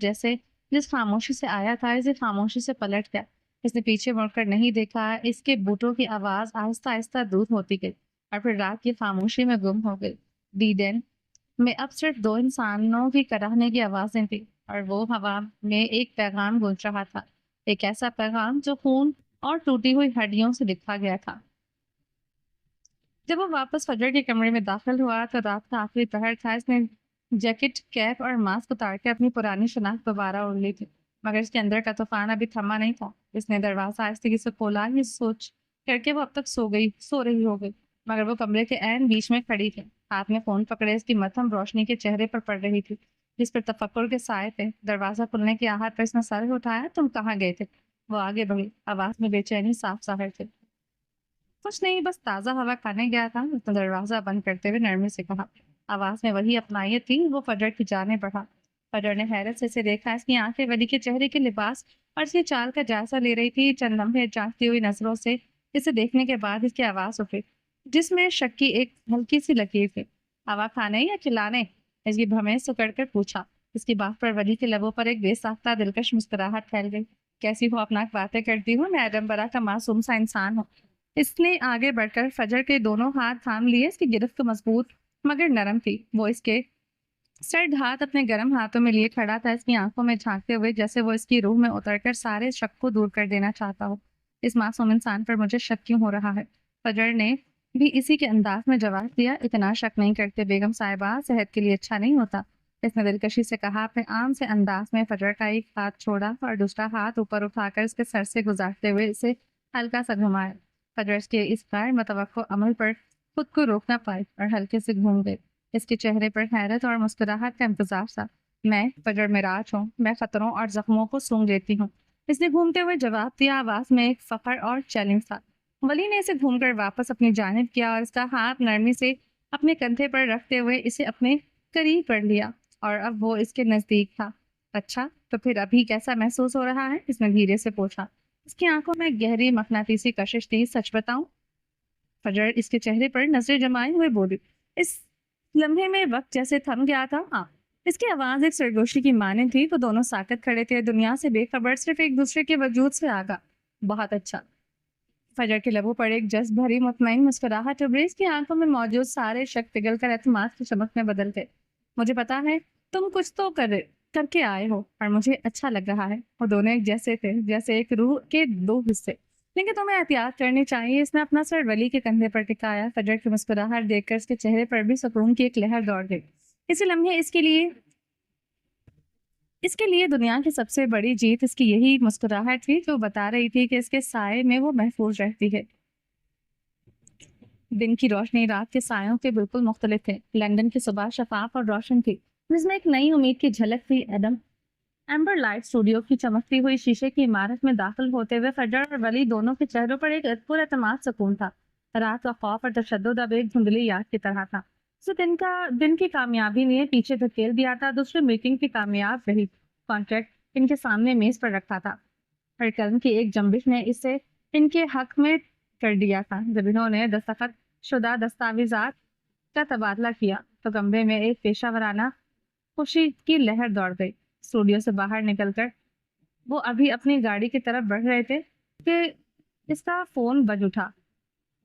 جس خاموشی سے آیا تھا اسی خاموشی سے پلٹ گیا۔ اس نے پیچھے مڑ کر نہیں دیکھا۔ اس کے بوٹوں کی آواز آہستہ آہستہ دور ہوتی گئی اور پھر رات کی خاموشی میں گم ہو گئی۔ ڈیڈن میں اب صرف دو انسانوں کی کراہنے کی آوازیں تھیں، اور وہ ہوا میں ایک پیغام گونج رہا تھا، ایک ایسا پیغام جو خون اور ٹوٹی ہوئی ہڈیوں سے لکھا گیا تھا۔ جب وہ واپس فجر کے کمرے میں داخل ہوا تو رات کا آخری پہر تھا۔ اس نے جیکٹ، کیپ اور ماسک اتار کے اپنی پرانی شناخت دوبارہ اڑ لی تھی، مگر اس کے اندر کا طوفان ابھی تھما نہیں تھا۔ اس نے دروازہ آہستگی سے کھولا، یہ سوچ کر کے وہ اب تک سو رہی ہو گئی، مگر وہ کمرے کے عین بیچ میں کھڑی تھی، ہاتھ میں فون پکڑے۔ اس کی مدھم روشنی کے چہرے پر پڑ رہی تھی، جس پر تفکر کے سائے تھے۔ دروازہ کھلنے کی آہٹ پر اس نے سر اٹھایا۔ تم کہاں گئے تھے؟ وہ آگے بڑھی، آواز میں بے چینی صاف ظاہر تھی۔ کچھ نہیں، بس تازہ ہوا کھانے گیا تھا، اس نے دروازہ بند کرتے ہوئے نرمی سے کہا۔ آواز میں وہی اپنائیت تھی۔ وہ فجر کی جانب بڑھا۔ فجر نے حیرت سے اسے دیکھا۔ اس کی آنکھیں ولی کے چہرے کے لباس اور اس کی چال کا جائزہ لے رہی تھی۔ چند لمحے جانچتی ہوئی نظروں سے اسے دیکھنے کے بعد اس کی آواز اٹھی، جس میں شک کی ایک ہلکی سی لکیر تھی۔ ہوا کھانے یا کھلانے؟ اس کی بھمیں سکڑ کر پوچھا۔ اس کی بات پر ولی کے لبوں پر ایک بے ساختہ دلکش مسکراہٹ پھیل گئی۔ کیسی ہو اپنا باتیں کرتی ہوں، میں ایڈم برا کا معصوم سا انسان ہوں۔ اس نے آگے بڑھ کر فجر کے دونوں ہاتھ تھام لیے۔ اس کی گرفت مضبوط مگر نرم تھی۔ وہ اس کے سرد ہاتھ اپنے گرم ہاتھوں میں لیے کھڑا تھا، اس کی آنکھوں میں جھانکتے ہوئے جیسے وہ اس کی روح میں اتر کر سارے شک کو دور کر دینا چاہتا ہو۔ اس معصوم انسان پر مجھے شک کیوں ہو رہا ہے؟ فجر نے بھی اسی کے انداز میں جواب دیا۔ اتنا شک نہیں کرتے بیگم صاحبہ، صحت کے لیے اچھا نہیں ہوتا، اس نے دلکشی سے کہا۔ اپنے عام سے انداز میں فجر کا ایک ہاتھ چھوڑا اور دوسرا ہاتھ اوپر اٹھا کر اس کے سر سے گزارتے ہوئے اسے ہلکا سا گھمایا۔ فجر کے اس غیر متوقع عمل پر خود کو روک نہ پائی اور ہلکے سے گھوم گئی۔ اس کے چہرے پر حیرت اور مسکراہٹ کا امتزاج تھا۔ میں فجر معراج ہوں، میں خطروں اور زخموں کو سونگھ لیتی ہوں، اس نے گھومتے ہوئے جواب دیا۔ آواز میں ایک فخر اور چیلنج تھا۔ ولی نے اسے گھوم کر واپس اپنی جانب کیا اور اس کا ہاتھ نرمی سے اپنے کندھے پر رکھتے ہوئے اسے اپنے قریب کر لیا اور اب وہ اس کے نزدیک تھا۔ اچھا تو پھر ابھی کیسا محسوس ہو رہا ہے؟ اس نے دھیرے سے پوچھا۔ اس کی آنکھوں میں گہری مقناطیسی کشش تھی۔ سچ بتاؤں؟ فجر اس کے چہرے پر نظریں جمائے ہوئے بولی۔ اس لمحے میں وقت جیسے تھم گیا تھا۔ ہاں۔ اس کی آواز ایک سرگوشی کی مانند تھی۔ وہ دونوں ساکت کھڑے تھے، دنیا سے بے خبر، صرف ایک دوسرے کے وجود سے آگاہ۔ بہت اچھا۔ فجر کے لبوں پر ایک جذب بھری مطمئن مسکراہٹ ابھری۔ اس کی آنکھوں میں موجود سارے شک پگھل کر اعتماد کی چمک میں بدل گئے۔ مجھے پتا ہے تم کچھ تو کر کے آئے ہو اور مجھے اچھا لگ رہا ہے۔ وہ دونوں ایک جیسے تھے، جیسے ایک روح کے دو حصے۔ لیکن تمہیں احتیاط کرنی چاہیے۔ اس نے اپنا سر ولی کے کندھے پر ٹکایا۔ فجر کی مسکراہٹ دیکھ کر اس کے چہرے پر بھی سکون کی ایک لہر دوڑ گئی۔ اسی لمحے اس کے لیے دنیا کی سب سے بڑی جیت اس کی یہی مسکراہٹ تھی، جو بتا رہی تھی کہ اس کے سائے میں وہ محفوظ رہتی ہے۔ دن کی روشنی رات کے سایوں کے بالکل مختلف تھے۔ لندن کی صبح شفاف اور روشن تھی، جس میں ایک نئی امید کی جھلک تھی۔ ایمبر لائٹ اسٹوڈیو کی چمکتی ہوئی شیشے کی عمارت میں داخل ہوتے ہوئے فجر اور ولی دونوں کے چہروں پر ایک پر اعتماد سکون تھا۔ رات کا خوف اور تشدد اب ایک دھندلی یاد کی طرح تھا۔ دن کی کامیابی نے پیچھے دھکیل دیا تھا۔ دوسری میٹنگ کی کامیاب رہی۔ کانٹریکٹ ان کے سامنے میز پر رکھا تھا۔ ہر قلم کی ایک جنبش نے اسے ان کے حق میں کر دیا تھا۔ جب انہوں نے دستخط شدہ دستاویزات کا تبادلہ کیا تو کمرے میں ایک پیشہ ورانہ خوشی کی لہر دوڑ گئی۔ اسٹوڈیو سے باہر نکل کر وہ ابھی اپنی گاڑی کی طرف بڑھ رہے تھے کہ اس کا فون بج اٹھا۔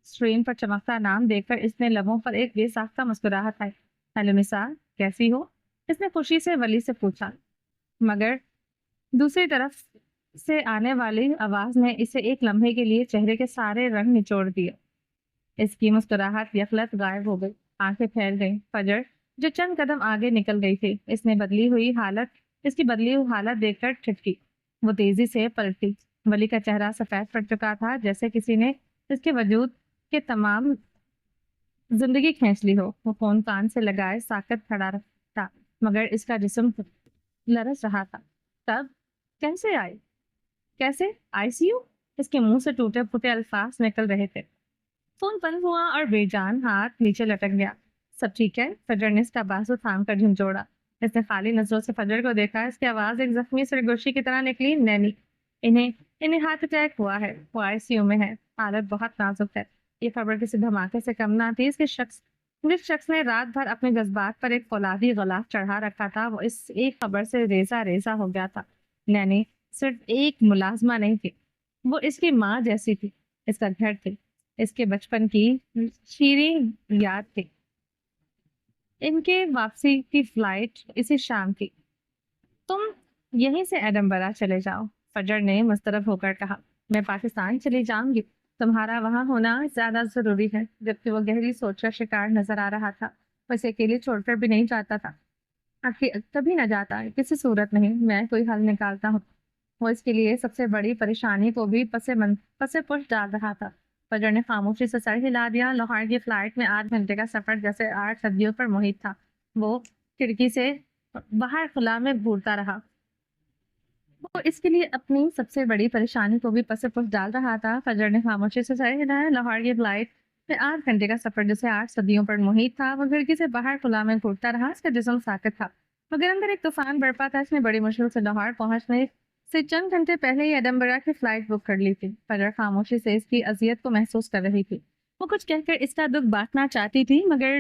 اسکرین پر چمکتا نام دیکھ کر اس نے لبوں پر ایک بے ساختہ مسکراہٹ آئی۔ ہیلو نثار، کیسی ہو؟ اس نے خوشی سے ولی سے پوچھا، مگر دوسری طرف سے آنے والی آواز نے اسے ایک لمحے کے لیے چہرے کے سارے رنگ نچوڑ دیے۔ اس کی مسکراہٹ یکلت غائب ہو گئی، آنکھیں پھیل گئیں۔ فجر جو چند قدم آگے نکل گئی تھی، اس کی بدلی ہوئی حالت دیکھ کر ٹھٹکی۔ وہ تیزی سے پلٹی۔ ولی کا چہرہ سفید پڑ چکا تھا، جیسے کسی نے اس کے وجود کے تمام زندگی کھینچ لی ہو۔ وہ فون کان سے لگائے ساکت کھڑا تھا، مگر اس کا جسم لرز رہا تھا۔ تب کیسے آئی سی یو؟ اس کے منہ سے ٹوٹے پھوٹے الفاظ نکل رہے تھے۔ فون بند ہوا اور بے جان ہاتھ نیچے لٹک گیا۔ سب ٹھیک ہے؟ فجر نے اس کا بازو تھام کر جھنجھوڑا۔ اس نے خالی نظروں سے فجر کو دیکھا۔ اس کی آواز ایک زخمی سرگوشی کی طرح نکلی، نینی، انہیں ہارٹ اٹیک ہوا ہے، وہ آئی سی یو میں ہے، حالت بہت نازک ہے۔ یہ خبر کسی دھماکے سے کم نہ تھی۔ جس شخص نے رات بھر اپنے جذبات پر ایک فولادی غلاف چڑھا رکھا تھا، وہ اس ایک خبر سے ریزہ ہو گیا تھا۔ نینی صرف ایک ملازمہ نہیں تھی، وہ اس کی ماں جیسی تھی، اس کا گھر تھی، اس کے بچپن کی شیریں یاد تھی۔ ان کے واپسی کی فلائٹ اسی شام تھی۔ تم یہیں سے ایڈنبرا چلے جاؤ، فجر نے مضطرب ہو کر کہا۔ میں پاکستان چلی جاؤں گی، تمہارا وہاں ہونا زیادہ ضروری ہے۔ جبکہ وہ گہری سوچ کا شکار نظر آ رہا تھا۔ وہ اسے اکیلے چھوڑ کر بھی نہیں جاتا تھا، کبھی نہ جاتا، کسی صورت نہیں، میں کوئی حل نکالتا ہوں۔ وہ اس کے لیے سب سے بڑی پریشانی کو بھی پس پش ڈال رہا تھا۔ فجر نے خاموشی سے سر ہلا دیا۔ لاہور کی فلائٹ میں 8 گھنٹے کا سفر جیسے 8 صدیوں پر محیط تھا۔ وہ کھڑکی سے باہر خلا میں گھورتا رہا۔ وہ اس کے لیے اپنی سب سے بڑی پریشانی کو بھی پس پش ڈال رہا تھا۔ فجر نے خاموشی سے سر ہلایا۔ لاہور کی فلائٹ میں 8 گھنٹے کا سفر جیسے 8 صدیوں پر محیط تھا۔ وہ کھڑکی سے باہر خلا میں گھورتا رہا۔ اس کا جسم ساکت تھا، مگر اندر ایک طوفان برپا تھا۔ اس نے بڑی مشکل سے لاہور پہنچنے سے چند گھنٹے پہلے ہی ایڈنبرا کی فلائٹ بک کر لی تھی۔ فجر خاموشی سے اس کی اذیت کو محسوس کر رہی تھی۔ وہ کچھ کہہ کر اس کا دکھ بانٹنا چاہتی تھی، مگر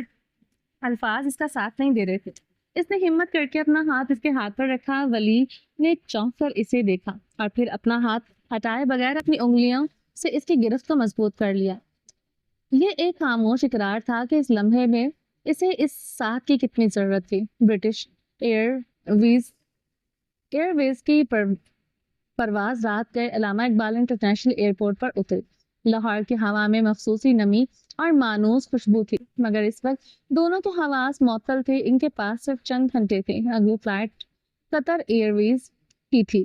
الفاظ اس کا ساتھ نہیں دے رہے تھے۔ اس نے ہمت کر کے اپنا ہاتھ اس کے ہاتھ پر رکھا۔ ولی نے چونک کر اسے دیکھا اور پھر اپنا ہاتھ ہٹائے بغیر اپنی انگلیوں سے اس کی گرفت کو مضبوط کر لیا۔ یہ ایک خاموش اقرار تھا کہ اس لمحے میں اسے اس ساتھ کی کتنی ضرورت تھی۔ برٹش ایئر ویز کی پرواز رات گئے علامہ اقبال انٹرنیشنل ایئرپورٹ پر اتری۔ لاہور کی ہوا میں مخصوصی نمی اور مانوس خوشبو تھی، مگر اس وقت دونوں کے حواس معطل تھے۔ ان کے پاس صرف چند گھنٹے تھے۔ اگلی فلائٹ قطر ایئر ویز کی تھی،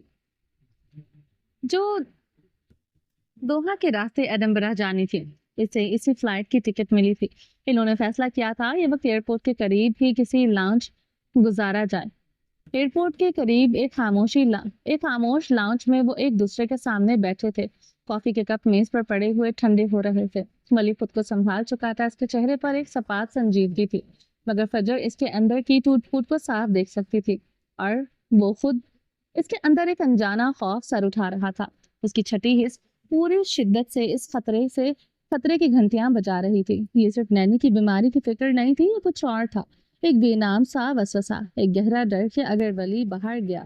جو دوحہ کے راستے ایڈنبرا جانی تھی۔ اسے اسی فلائٹ کی ٹکٹ ملی تھی۔ انہوں نے فیصلہ کیا تھا یہ وقت ایئرپورٹ کے قریب ہی کسی لاؤنج گزارا جائے۔ ایئرپورٹ کے قریب ایک خاموش لاؤنج میں وہ ایک دوسرے کے سامنے بیٹھے تھے۔ کافی کے کپ میز پر پڑے ہوئے ٹھنڈے ہو رہے تھے۔ ولی خود کو سنبھال چکا تھا۔ اس کے چہرے پر ایک سپاٹ سنجیدگی تھی۔ مگر فجر اس کے اندر کی ٹوٹ پھوٹ کو صاف دیکھ سکتی تھی، اور وہ خود اس کے اندر ایک انجانا خوف سر اٹھا رہا تھا۔ اس کی چھٹی حص پوری شدت سے اس خطرے کی گھنٹیاں بجا رہی تھی۔ یہ صرف نینی کی بیماری کی فکر نہیں تھی، یہ کچھ اور تھا، ایک بے نام سا وسوسہ، ایک گہرا ڈر کہ اگر ولی باہر گیا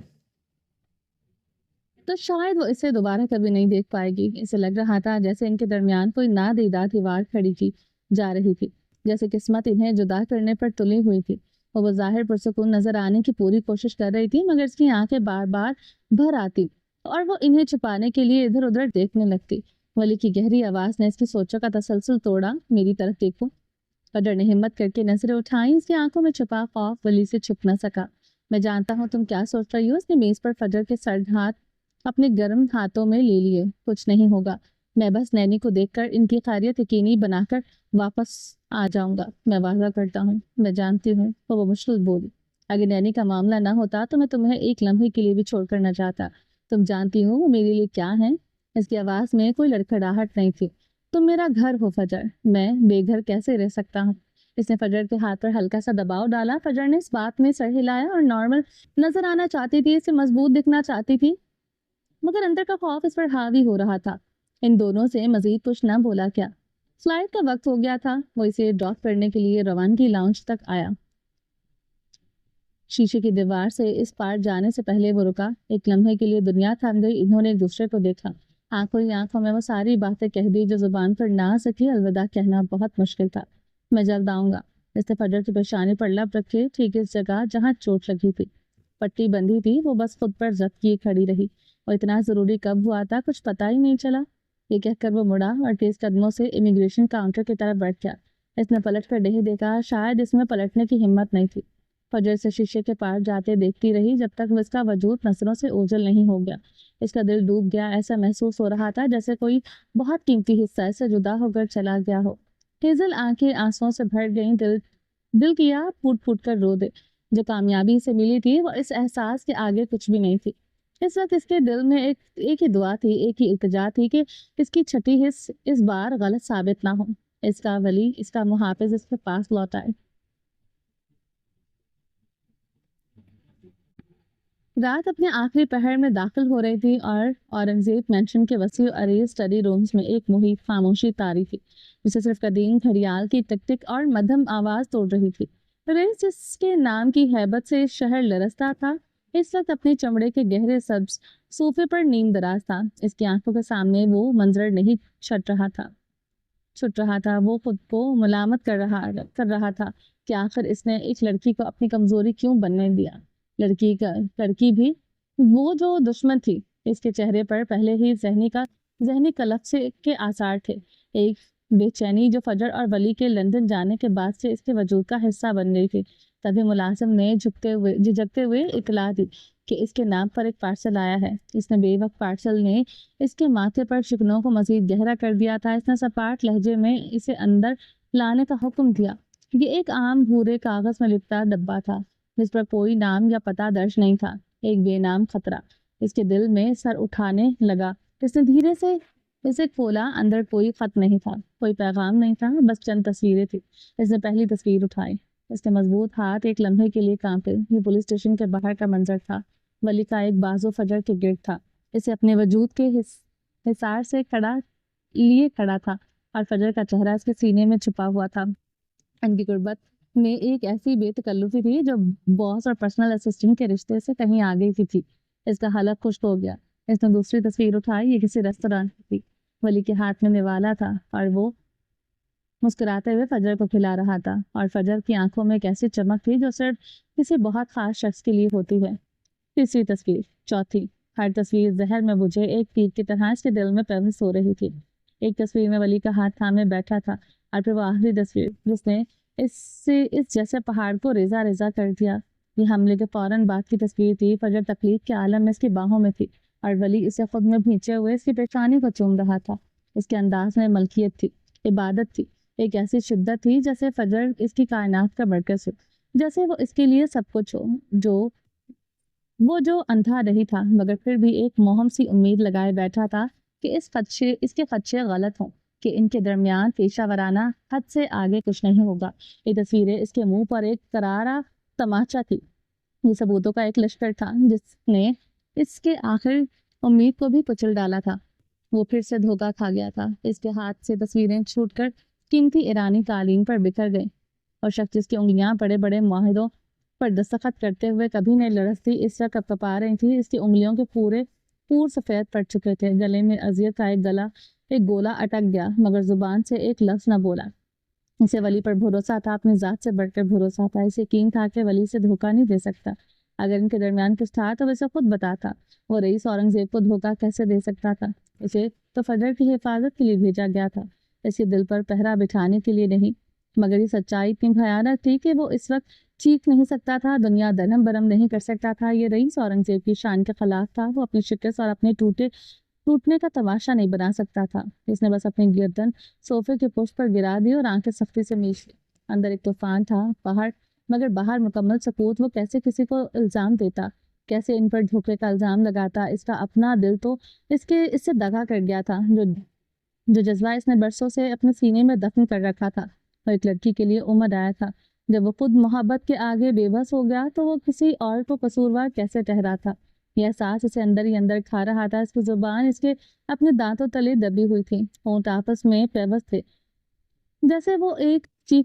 تو شاید وہ اسے دوبارہ کبھی نہیں دیکھ پائے گی۔ اسے لگ رہا تھا جیسے ان کے درمیان کوئی نادیدہ دیوار کھڑی کی جا رہی تھی، جیسے قسمت انہیں جدا کرنے پر تلی ہوئی تھی۔ وہ ظاہر پرسکون نظر آنے کی پوری کوشش کر رہی تھی، مگر اس کی آنکھیں بار بار بھر آتی اور وہ انہیں چھپانے کے لیے ادھر ادھر دیکھنے لگتی۔ ولی کی گہری آواز نے اس کی سوچوں کا تسلسل توڑا۔ میری طرف دیکھو۔ قدر نے ہمت کر کے نظریں اٹھائیں۔ اس کی آنکھوں میں چھپا خوف ولی سے چھپ نہ سکا۔ میں جانتا ہوں تم کیا سوچ رہی ہو۔ اس نے میز پر فجر کے سرد ہاتھ اپنے گرم ہاتھوں میں لے لیے۔ کچھ نہیں ہوگا، میں بس نینی کو دیکھ کر ان کی خیریت یقینی بنا کر واپس آ جاؤں گا۔ میں وعدہ کرتا ہوں، میں جانتی ہوں۔ وہ مشکل بولی، اگر نینی کا معاملہ نہ ہوتا تو میں تمہیں ایک لمحے کے لیے بھی چھوڑ کر نہ جاتا۔ تم جانتی ہو وہ میرے لیے کیا ہے۔ اس کی آواز میں کوئی لڑکھڑاہٹ نہیں تھی۔ تم میرا گھر ہو فجر، میں بے گھر کیسے رہ سکتا ہوں۔ اس نے فجر کے ہاتھ پر ہلکا سا دباؤ ڈالا۔ فجر نے اس بات میں سر ہلایا اور نارمل نظر آنا چاہتی تھی، اسے مضبوط دکھنا چاہتی تھی، مگر اندر کا خوف اس پر حاوی ہو رہا تھا۔ ان دونوں سے مزید کچھ نہ بولا کیا۔ فلائٹ کا وقت ہو گیا تھا۔ وہ اسے ڈراپ کرنے کے لیے روانگی لاؤنج تک آیا۔ شیشے کی دیوار سے اس پار جانے سے پہلے وہ رکا۔ ایک لمحے کے لیے دنیا تھم گئی۔ انہوں نے ایک دوسرے کو دیکھا۔ آنکھوں ہی آنکھوں میں وہ ساری باتیں کہہ دی جو زبان پر نہ آ سکی۔ الوداع کہنا بہت مشکل تھا۔ میں جلد آؤں گا۔ اس نے فجر کی پیشانی پر لب رکھے، ٹھیک اس جگہ جہاں چوٹ لگی تھی۔ پٹی بندھی تھی، وہ بس خود پر ضبط کیے کھڑی رہی۔ اور اتنا ضروری کب ہوا تھا کچھ پتا ہی نہیں چلا۔ یہ کہہ کر وہ مڑا اور تیز قدموں سے امیگریشن کاؤنٹر کی طرف بڑھ گیا۔ اس نے پلٹ کر نہیں دیکھا، شاید اس میں پلٹنے کی ہمت نہیں تھی۔ فجر سے شیشے کے پار جاتے دیکھتی رہی جب تک اس کا وجود نظروں سے اوجھل نہیں ہو گیا۔ اس کا دل ڈوب گیا، ایسا محسوس ہو رہا تھا جیسے کوئی بہت قیمتی حصہ اس سے جدا ہو کر چلا گیا ہو۔ ہیزل آنکھیں آنسوؤں سے بھر گئیں۔ دل کیا پھوٹ پھوٹ کر رو دے۔ جو کامیابی سے ملی تھی وہ اس احساس کے آگے کچھ بھی نہیں تھی۔ اس وقت اس کے دل میں ایک ہی دعا تھی، ایک ہی التجا تھی کہ اس کی چھٹی حص اس بار غلط ثابت نہ ہو، اس کا ولی، اس کا محافظ اس کے پاس لوٹ آئے۔ رات اپنے آخری پہر میں داخل ہو رہی تھی اور اورنگزیب مینشن کے وسیع عریض اسٹڈی رومز میں ایک محیط خاموشی طاری تھی جسے صرف قدیم گھڑیال کی ٹک ٹک اور مدھم آواز توڑ رہی تھی۔ ریس جس کے نام کی ہیبت سے شہر لرزتا تھا اس وقت اپنے چمڑے کے گہرے سبز صوفے پر نیم دراز تھا۔ اس کی آنکھوں کے سامنے وہ منظر نہیں چھٹ رہا تھا۔ وہ خود کو ملامت کر رہا تھا کہ آخر اس نے ایک لڑکی کو اپنی کمزوری کیوں بننے دیا۔ لڑکی بھی وہ جو دشمن تھی۔ اس کے چہرے پر پہلے ہی ذہنی کلف کے آثار تھے، ایک بے چینی جو فجر اور ولی کے لندن جانے کے بعد سے اس کے وجود کا حصہ بن گئی تھی۔ تبھی ملازم نے جھجکتے ہوئے اطلاع دی کہ اس کے نام پر ایک پارسل آیا ہے۔ اس نے بے وقت پارسل نے اس کے ماتھے پر شکنوں کو مزید گہرا کر دیا تھا۔ اس نے سپاٹ لہجے میں اسے اندر لانے کا حکم دیا۔ یہ ایک عام بھورے کاغذ میں لپٹا ڈبہ تھا جس پر کوئی نام یا پتہ درج نہیں تھا، ایک بے نام خطرہ۔ اس کے دل میں سر اٹھانے لگا۔ اس نے دھیرے سے اسے کھولا۔ اندر کوئی خط نہیں تھا، کوئی پیغام نہیں تھا، بس چند تصویریں تھیں۔ اس نے پہلی تصویر اٹھائی۔ اس کے مضبوط ہاتھ ایک لمحے کے لیے کانپے۔ یہ پولیس اسٹیشن کے باہر کا منظر تھا۔ ولی کا ایک بازو فجر کے گرد تھا، اسے اپنے وجود کے حصار سے کھڑا تھا اور فجر کا چہرہ اس کے سینے میں چھپا ہوا تھا۔ ان کی قربت میں ایک ایسی بے تکلفی تھی جو باس اور پرسنل اسسٹنٹ کے رشتے سے کہیں آگے کی تھی۔ اس کا حلق خشک ہو گیا۔ اس نے دوسری تصویر اٹھائی، یہ کسی ریستوران کی تھی۔ ولی کے ہاتھ میں نوالا تھا اور وہ مسکراتے ہوئے فجر کو کھلا رہا تھا، اور فجر کی آنکھوں میں ایک ایسی چمک تھی جو صرف کسی بہت خاص شخص کے لیے ہوتی ہے۔ تیسری تصویر، چوتھی، ہر تصویر زہر میں بجھے ایک تیر کی طرح اس کے دل میں پیوست ہو رہی تھی۔ ایک تصویر میں ولی کا ہاتھ تھامے بیٹھا تھا، اور پھر وہ آخری تصویر جس نے اس جیسے پہاڑ کو ریزہ ریزہ کر دیا۔ یہ حملے کے فوراً بعد کی تصویر تھی۔ فجر تکلیف کے عالم میں اس کی باہوں میں تھی اور ولی اسے خود میں بھینچے ہوئے اس کی پیشانی کو چوم رہا تھا۔ اس کے انداز میں ملکیت تھی، عبادت تھی، ایک ایسی شدت تھی جیسے فجر اس کی کائنات کا مرکز ہو، جیسے وہ اس کے لیے سب کچھ ہو۔ جو اندھا نہیں تھا مگر پھر بھی ایک موہم سی امید لگائے بیٹھا تھا کہ اس کے خدشے غلط ہوں۔ کہ ان کے درمیان پیشہ ورانہ حد سے آگے کچھ نہیں ہوگا۔ یہ تصویریں اس کے منہ پر ایک کرارا تماچا تھی۔ یہ ثبوتوں کا ایک لشکر تھا جس نے اس کے آخر امید کو بھی کچل ڈالا تھا۔ وہ پھر سے دھوکہ کھا گیا تھا۔ اس کے ہاتھ سے تصویریں چھوٹ کر قیمتی ایرانی قالین پر بکھر گئیں، اور شخص جس کی انگلیاں بڑے بڑے معاہدوں پر دستخط کرتے ہوئے کبھی نہیں لرزتی اس طرح کپکپا رہی تھی، اس کی انگلیوں کے پور سفید پڑ چکے تھے۔ گلے میں اذیت کا ایک گولا اٹک گیا، مگر زبان سے ایک لفظ نہ بولا۔ اسے ولی پر بھروسہ تھا، اپنی ذات سے بڑھ کر بھروسہ تھا۔ اسے یقین تھا کہ ولی سے دھوکہ نہیں دے سکتا۔ اگر ان کے درمیان کچھ تھا تو اسے خود بتاتا۔ وہ رئیس اورنگزیب کو دھوکہ کیسے دے سکتا تھا؟ اسے تو فجر کی حفاظت کے لیے بھیجا گیا تھا، اس کے دل پر پہرا بٹھانے کے لیے نہیں۔ مگر یہ سچائی اتنی بھیانک تھی کہ وہ اس وقت چیخ نہیں سکتا تھا، دنیا درہم برہم نہیں کر سکتا تھا۔ یہ رئیس اورنگزیب کی شان کے خلاف تھا۔ وہ اپنی شکست اور اپنے ٹوٹنے کا تماشا نہیں بنا سکتا تھا۔ اس نے بس اپنی گردن صوفے کے پشت پر گرا دی اور آنکھیں سختی سے میچ لی۔ اندر ایک طوفان تھا، مگر باہر مکمل سکوت۔ وہ کیسے کسی کو الزام دیتا، کیسے ان پر دھوکے کا الزام لگاتا؟ اس کا اپنا دل تو اس سے دغا کر گیا تھا۔ جو جذبہ اس نے برسوں سے اپنے سینے میں دفن کر رکھا تھا، اور ایک لڑکی کے لیے امد آیا تھا، جب وہ خود محبت کے آگے بے بس ہو گیا تو وہ کسی اور کو قصوروار کیسے ٹھہرا تھا؟ یہ احساس اسے اندر ہی اندر کھا رہا تھا۔ اس کی زبان اس کے اپنے دانتوں تلے دبی ہوئی تھی، ہونٹ آپس میں پیوست تھے، جیسے وہ ایک چیخ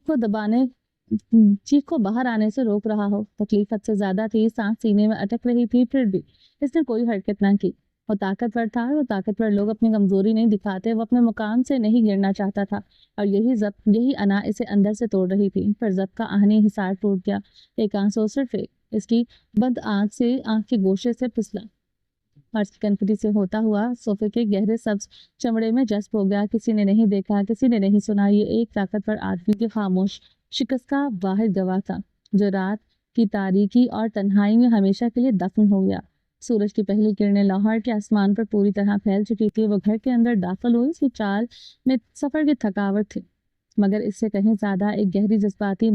کو باہر آنے سے روک رہا ہو۔ تکلیف حد سے زیادہ تھی، سانس سینے میں اٹک رہی تھی، پھر بھی اس نے کوئی حرکت نہ کی۔ وہ طاقتور تھا، وہ طاقتور لوگ اپنی کمزوری نہیں دکھاتے۔ وہ اپنے مقام سے نہیں گرنا چاہتا تھا، اور یہی انا اسے اندر سے توڑ رہی تھی۔ پر ضبط کا آہنی حصار ٹوٹ گیا۔ ایک آنسو صرف اس کی بند آنکھ کے گوشے سے پھسلا، اور اس کی کنپٹی سے ہوتا ہوا صوفے کے گہرے سبز چمڑے میں جذب ہو گیا۔ کسی نے نہیں دیکھا، کسی نے نہیں سنا۔ یہ ایک طاقتور آدمی کی خاموش شکست کا واحد گواہ تھا، جو رات کی تاریکی اور تنہائی میں ہمیشہ کے لیے دفن ہو گیا۔ سورج کی پہلی کرنیں لاہور کے آسمان پر پوری طرح پھیل چکی تھی۔ وہ گھر کے اندر داخل ہوئی، اس کی چال میں سفر کی تھکاوٹ تھی، مگر اس سے کہیں زیادہ ایک گہری جذباتی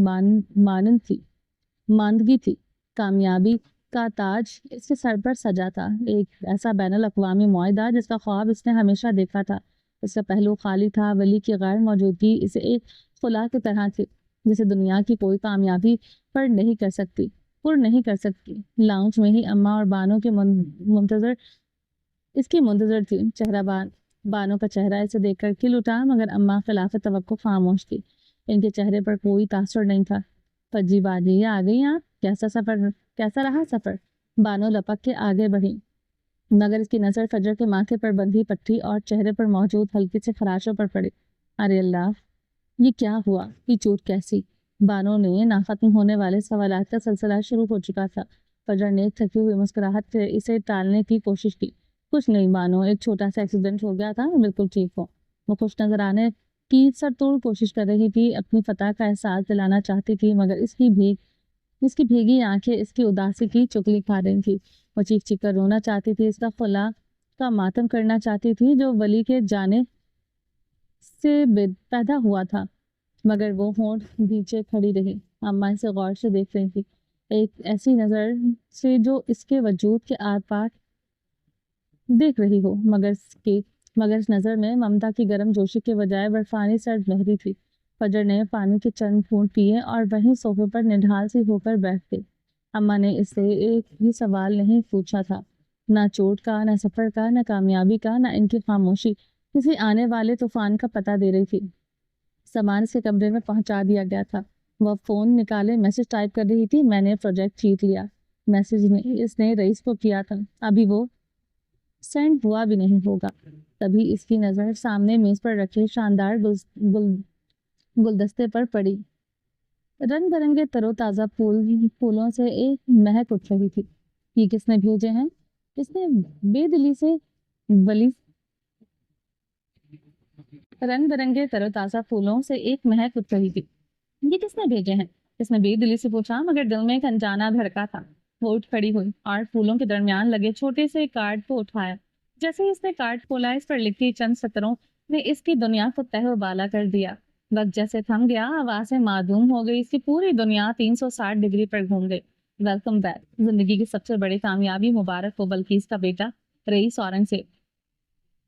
ماندگی تھی۔ کامیابی کا تاج اس کے سر پر سجا تھا، ایک ایسا بین الاقوامی معاہدہ جس کا خواب اس نے ہمیشہ دیکھا تھا۔ اس کا پہلو خالی تھا، ولی کی غیر موجودگی اسے ایک خلا کی طرح تھی، جسے دنیا کی کوئی کامیابی پر نہیں کر سکتی۔ لاؤنج میں ہی اماں اور بانو کے منتظر تھی۔ بانو کا چہرہ اسے دیکھ کر کھل اٹھا، مگر اماں خلاف توقع خاموش تھی۔ ان کے چہرے پر کوئی تاثر نہیں تھا۔ فجی باجی آ گئی آپ؟ کیسا رہا سفر؟ بانو لپک کے آگے بڑھی، مگر اس کی نظر فجر کے ماتھے پر بندھی پٹی اور چہرے پر موجود ہلکی سے خراشوں پر پڑی۔ ارے اللہ، یہ کیا ہوا؟ یہ چوٹ کیسی؟ بانو نے ناختم ہونے والے سوالات کا سلسلہ شروع ہو چکا تھا۔ فجر نے ایک تھکی ہوئی مسکراہٹ سے اسے ٹالنے کی کوشش کی۔ کچھ نہیں بانو، ایک چھوٹا سا ایکسیڈنٹ ہو گیا تھا، میں بالکل ٹھیک ہوں۔ وہ خوش نظر آنے کی سرتوڑ کوشش کر رہی تھی، اپنی فتح کا احساس دلانا چاہتی تھی، مگر اس کی بھیگی آنکھیں اس کی اداسی کی چغلی کھا رہی تھی۔ وہ چیخ چیخ کر رونا چاہتی تھی، اس کا خلا کا ماتم کرنا چاہتی تھی جو ولی کے جانے سے پیدا ہوا تھا، مگر وہ ہونٹ بھینچے کھڑی رہی۔ اماں اسے غور سے دیکھ رہی تھی، ایک ایسی نظر سے جو اس کے وجود کے آر پار دیکھ رہی ہو، مگر اس نظر میں ممتا کی گرم جوشی کے بجائے برفانی سرد مہری تھی۔ فجر نے پانی کے چند گھونٹ پیے اور وہیں صوفے پر نڈھال سی ہو کر بیٹھ گئی۔ اماں نے اس سے ایک بھی سوال نہیں پوچھا تھا، نہ چوٹ کا، نہ سفر کا، نہ کامیابی کا، نہ ان کی خاموشی کسی آنے والے طوفان کا پتہ دے رہی تھی۔ سامان اس کے کمرے میں پہنچا دیا گیا تھا۔ وہ فون نکالے میسج ٹائپ کر رہی تھی، میں نے پروجیکٹ جیت لیا۔ میسج اس نے رئیس کو کیا تھا، ابھی وہ سینڈ ہوا بھی نہیں ہوگا۔ تبھی اس کی نظر سامنے میز پر رکھے شاندار گلدستے پر پڑی۔ رنگ برنگے تر و تازہ پھولوں سے ایک مہک اٹھ رہی تھی۔ یہ کس نے بھیجے ہیں؟ اس نے بے دلی سے رنگ برنگے تر و تازہ پھولوں سے ایک مہک اٹھ رہی تھی۔ یہ کس نے بھیجے ہیں؟ اس نے بے دلی سے پوچھا، مگر دل میں ایک انجانا دھڑکا تھا۔ وہ اٹھ کھڑی ہوئی اور پھولوں کے درمیان لگے چھوٹے سے کارڈ کو اٹھایا۔ جیسے ہی اس نے کارڈ کھولا، اس پر لکھی چند سطروں نے اس کی دنیا کو تہ و بالا کر دیا۔ وقت جیسے تھم گیا، آوازیں معدوم ہو گئی، اس کی پوری دنیا 360 ڈگری پر گھوم گئی۔ ویلکم بیک، زندگی کی سب سے بڑی کامیابی مبارک ہو بلقیس کا بیٹا رئیس اورنگزیب۔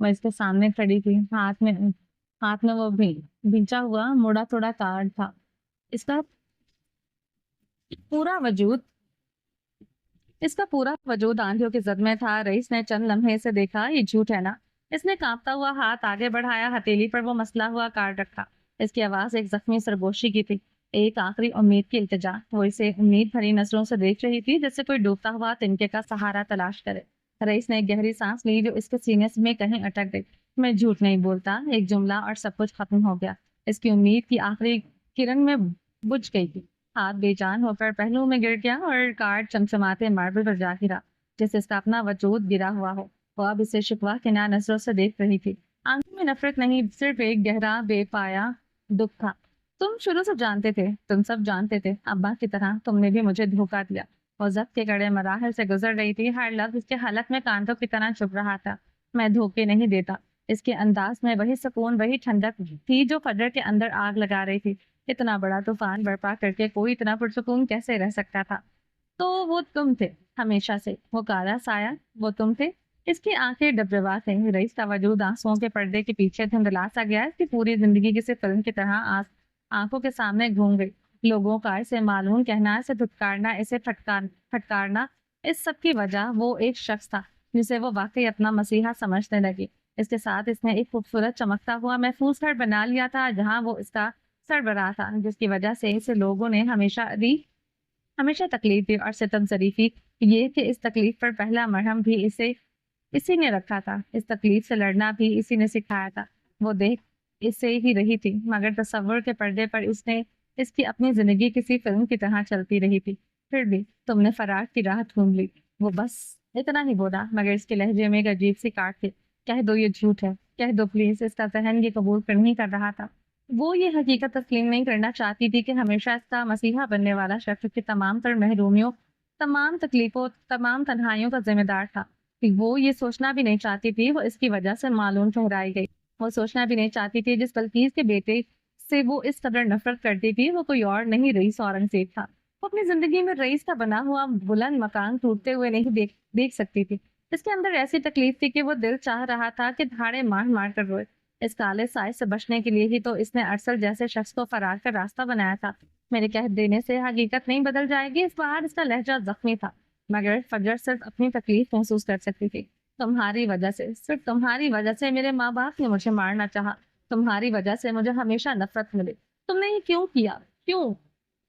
وہ اس کے سامنے کھڑی تھی، ہاتھ میں وہ بھیجا ہوا مڑا توڑا کارڈ تھا۔ اس کا پورا وجود آندھیوں کی زد میں تھا۔ رئیس نے چند لمحے سے دیکھا، یہ جھوٹ ہے نا؟ اس نے کانپتا ہوا ہاتھ آگے بڑھایا، ہتھیلی پر وہ مسلا ہوا کارڈ رکھا۔ اس کی آواز ایک زخمی سرگوشی کی تھی، ایک آخری امید کی التجا۔ وہ اسے امید بھری نظروں سے دیکھ رہی تھی، جیسے کوئی ڈوبتا ہوا تنکے کا سہارا تلاش کرے۔ رئیس نے ایک گہری سانس لی جو اس کے سینے میں کہیں اٹک گئی۔ میں جھوٹ نہیں بولتا، ایک جملہ اور سب کچھ ختم ہو گیا۔ اس کی امید کی آخری کرن میں بجھ گئی تھی۔ ہاتھ بے جان ہو کر پہلو میں گر گیا اور کارڈ چمچماتے ماربل پر جا گرا، جیسے اس کا اپنا وجود گرا ہوا ہو۔ وہ اب اسے شکوا کنار نظروں سے دیکھ رہی تھی۔ آنکھوں میں نفرت نہیں، صرف ایک گہرا بے پایا دکھ تھا۔ تم شروع سے جانتے تھے، تم سب جانتے تھے، ابا کی طرح تم نے بھی مجھے دھوکا دیا۔ وہ ضبط کے کڑے مراحل سے گزر رہی تھی، ہر لفظ اس کے حلق میں کانٹوں کی طرح چبھ رہا تھا۔ میں دھوکے نہیں دیتا۔ اس کے انداز میں وہی سکون، وہی ٹھنڈک تھی جو فجر کے اندر آگ لگا رہی تھی۔ اتنا بڑا طوفان برپا کر کے کوئی اتنا پرسکون کیسے رہ سکتا تھا؟ تو وہ تم تھے ہمیشہ سے، وہ کالا سایہ، وہ تم تھے۔ اس کی آنکھیں ڈبڈبا تھیں، رئیس کا وجود آنسوؤں کے پردے کے پیچھے دھندلا سا گیا۔ اس کی پوری زندگی کسی فلم کی طرح آنکھوں کے سامنے گھوم گئی۔ لوگوں کا اسے معلوم کہنا، اسے دھتکارنا، اسے پھٹکارنا، اس سب کی وجہ وہ ایک شخص تھا جسے وہ واقعی اپنا مسیحا سمجھنے لگی۔ اس کے ساتھ اس نے ایک خوبصورت چمکتا ہوا محفوظ گھر بنا لیا تھا جہاں وہ اس کا سربراہ تھا، جس کی وجہ سے اسے لوگوں نے ہمیشہ تکلیف دی اور ستم ظریفی یہ کہ اس تکلیف پر پہلا مرہم بھی اسی نے رکھا تھا، اس تکلیف سے لڑنا بھی اسی نے سکھایا تھا۔ وہ دیکھ اس سے ہی رہی تھی، مگر تصور کے پردے پر اس کی اپنی زندگی کسی فلم کی طرح چلتی رہی تھی۔ پھر بھی تم نے فرار کی راہ ڈھونڈ لی۔ وہ بس اتنا ہی بولا، مگر اس کے لہجے میں ایک عجیب سی کاٹ تھی۔ کہہ دو یہ جھوٹ ہے، کہہ دو پلیز۔ اس کا ذہن یہ قبول نہیں کر رہا تھا۔ وہ یہ حقیقت تسلیم نہیں کرنا چاہتی تھی کہ ہمیشہ اس کا مسیحا بننے والا شخص کی تمام تر محرومیوں، تمام تکلیفوں، تمام تنہائیوں کا ذمہ دار تھا۔ وہ یہ سوچنا بھی نہیں چاہتی تھی وہ اس کی وجہ سے معلوم ٹھہرائی گئی۔ وہ سوچنا بھی نہیں چاہتی تھی جس بلقیس کے بیٹے سے وہ اس قدر نفرت کرتی تھی وہ کوئی اور نہیں، رئیس اورنگزیب تھا۔ وہ اپنی زندگی میں رئیس کا بنا ہوا بلند مکان ٹوٹتے ہوئے نہیں دیکھ سکتی تھی۔ اس کے اندر ایسی تکلیف تھی کہ وہ دل چاہ رہا تھا کہ دھاڑے مار مار کر روئے۔ اس کالے سائے سے بچنے کے لیے ہی تو اس نے ارسل جیسے شخص کو فرار کا راستہ بنایا تھا۔ میرے کہہ دینے سے حقیقت نہیں بدل جائے گی۔ اس بار اس کا لہجہ زخمی تھا، مگر فجر صرف اپنی تکلیف محسوس کر سکتی تھی۔ تمہاری وجہ سے، صرف تمہاری وجہ سے میرے ماں باپ نے مجھے مارنا چاہا، تمہاری وجہ سے مجھے ہمیشہ نفرت ملی۔ تم نے یہ کیوں کیا؟ کیوں؟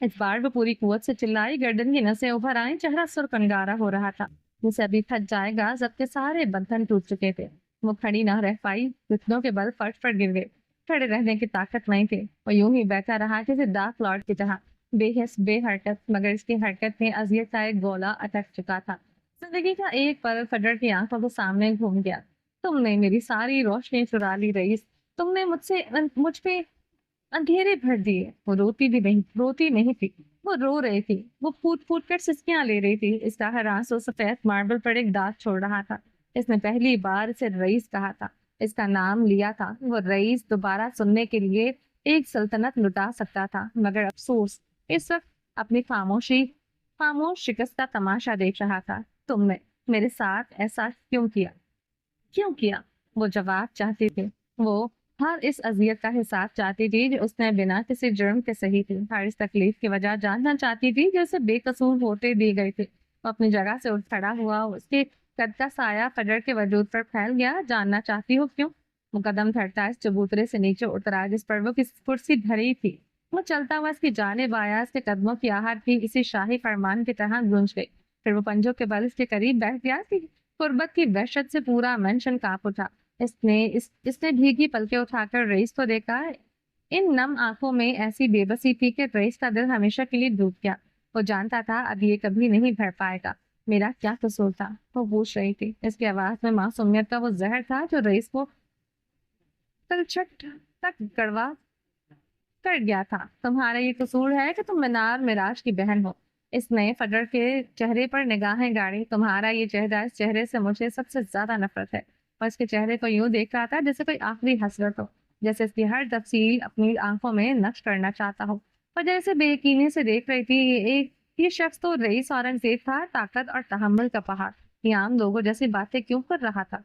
اس بار وہ پوری قوت سے چلائی، گردن کی نسیں ابھر آئیں، چہرہ سرخ انگارا ہو رہا تھا جسے ابھی تھک جائے گا۔ ضبط کے سارے بندھن ٹوٹ چکے تھے۔ وہ کھڑی نہ رہ پائی، گھٹنوں کے بل فرش پر گر گئے۔ کھڑے رہنے کی طاقت نہیں تھی، وہ یوں ہی بیٹھا رہا کسی ڈارک لارڈ کی طرح، بے حس بے حرکت، مگر اس کی حرکت میں اذیت کا ایک گولا اٹک چکا تھا۔ زندگی کا ایک پل فجر کی آنکھوں کے سامنے گھوم گیا۔ تم نے میری ساری روشنی چرا لی رئیس، تم نے مجھ پہ اندھیرے بھر دیے۔ وہ روتی نہیں تھی، وہ رو رہی تھی، وہ پھوٹ پھوٹ کر سسکیاں لے رہی تھی۔ اس کا ہر آنسو سفید ماربل پر ایک داغ چھوڑ رہا تھا۔ اس نے پہلی بار اسے رئیس کہا تھا، اس کا نام لیا تھا۔ وہ رئیس دوبارہ سننے کے لیے ایک سلطنت لٹا سکتا تھا، مگر افسوس اس وقت اپنی خاموش شکست کا تماشا دیکھ رہا تھا۔ تم نے میرے ساتھ ایسا کیوں کیا؟ وہ جواب چاہتی تھی، وہ ہر اس اذیت کا حساب چاہتی تھی جو اس نے بنا کسی جرم کے سہی تھی، ہر اس تکلیف کی وجہ جاننا چاہتی تھی جو اسے بے قصور ہوتے دی گئی تھی۔ وہ اپنی جگہ سے اٹھ کھڑا ہوا، اس کے قد کا سایہ فجر کے وجود پر پھیل گیا۔ جاننا چاہتی ہو کیوں؟ وہ قدم دھڑتا اس چبوترے سے نیچے اترا جس پر وہ کسی کرسی دھری تھی۔ وہ چلتا ہوا اس کی جانب آیا، اس کے قدموں کی آہٹ بھی اسی شاہی فرمان کی طرح گونج گئی۔ پھر وہ پنجوں کے بل اس کے قریب بیٹھ گیا کہ قربت کی وحشت سے پورا مینشن کانپ اٹھا۔ اس نے بھیگی پلکیں اٹھا کر رئیس کو دیکھا۔ ان نم آنکھوں میں ایسی بے بسی تھی کہ رئیس کا دل ہمیشہ کے لیے ڈوب گیا۔ وہ جانتا تھا اب یہ کبھی نہیں بھر پائے گا۔ میرا کیا قصور تھا؟ وہ پوچھ رہی تھی۔ اس کی آواز میں معصومیت کا وہ زہر تھا جو رئیس کو تلچھٹ تک گڑوا کر گیا تھا۔ تمہارا یہ قصور ہے کہ تم منار معراج کی بہن ہو۔ اس نے فجر کے چہرے پر نگاہیں گاڑی۔ تمہارا یہ چہرہ، اس چہرے سے مجھے سب سے زیادہ نفرت ہے۔ اور اس کے چہرے کو یوں دیکھ رہا تھا جیسے کوئی آخری حسرت ہو، جیسے اس کی ہر تفصیل اپنی آنکھوں میں نقش کرنا چاہتا ہو۔ فجر اسے بے یقینی سے دیکھ رہی تھی۔ یہ شخص تو رئیس اورنگزیب تھا، طاقت اور تحمل کا پہاڑ۔ یہ عام لوگوں جیسی باتیں کیوں کر رہا تھا؟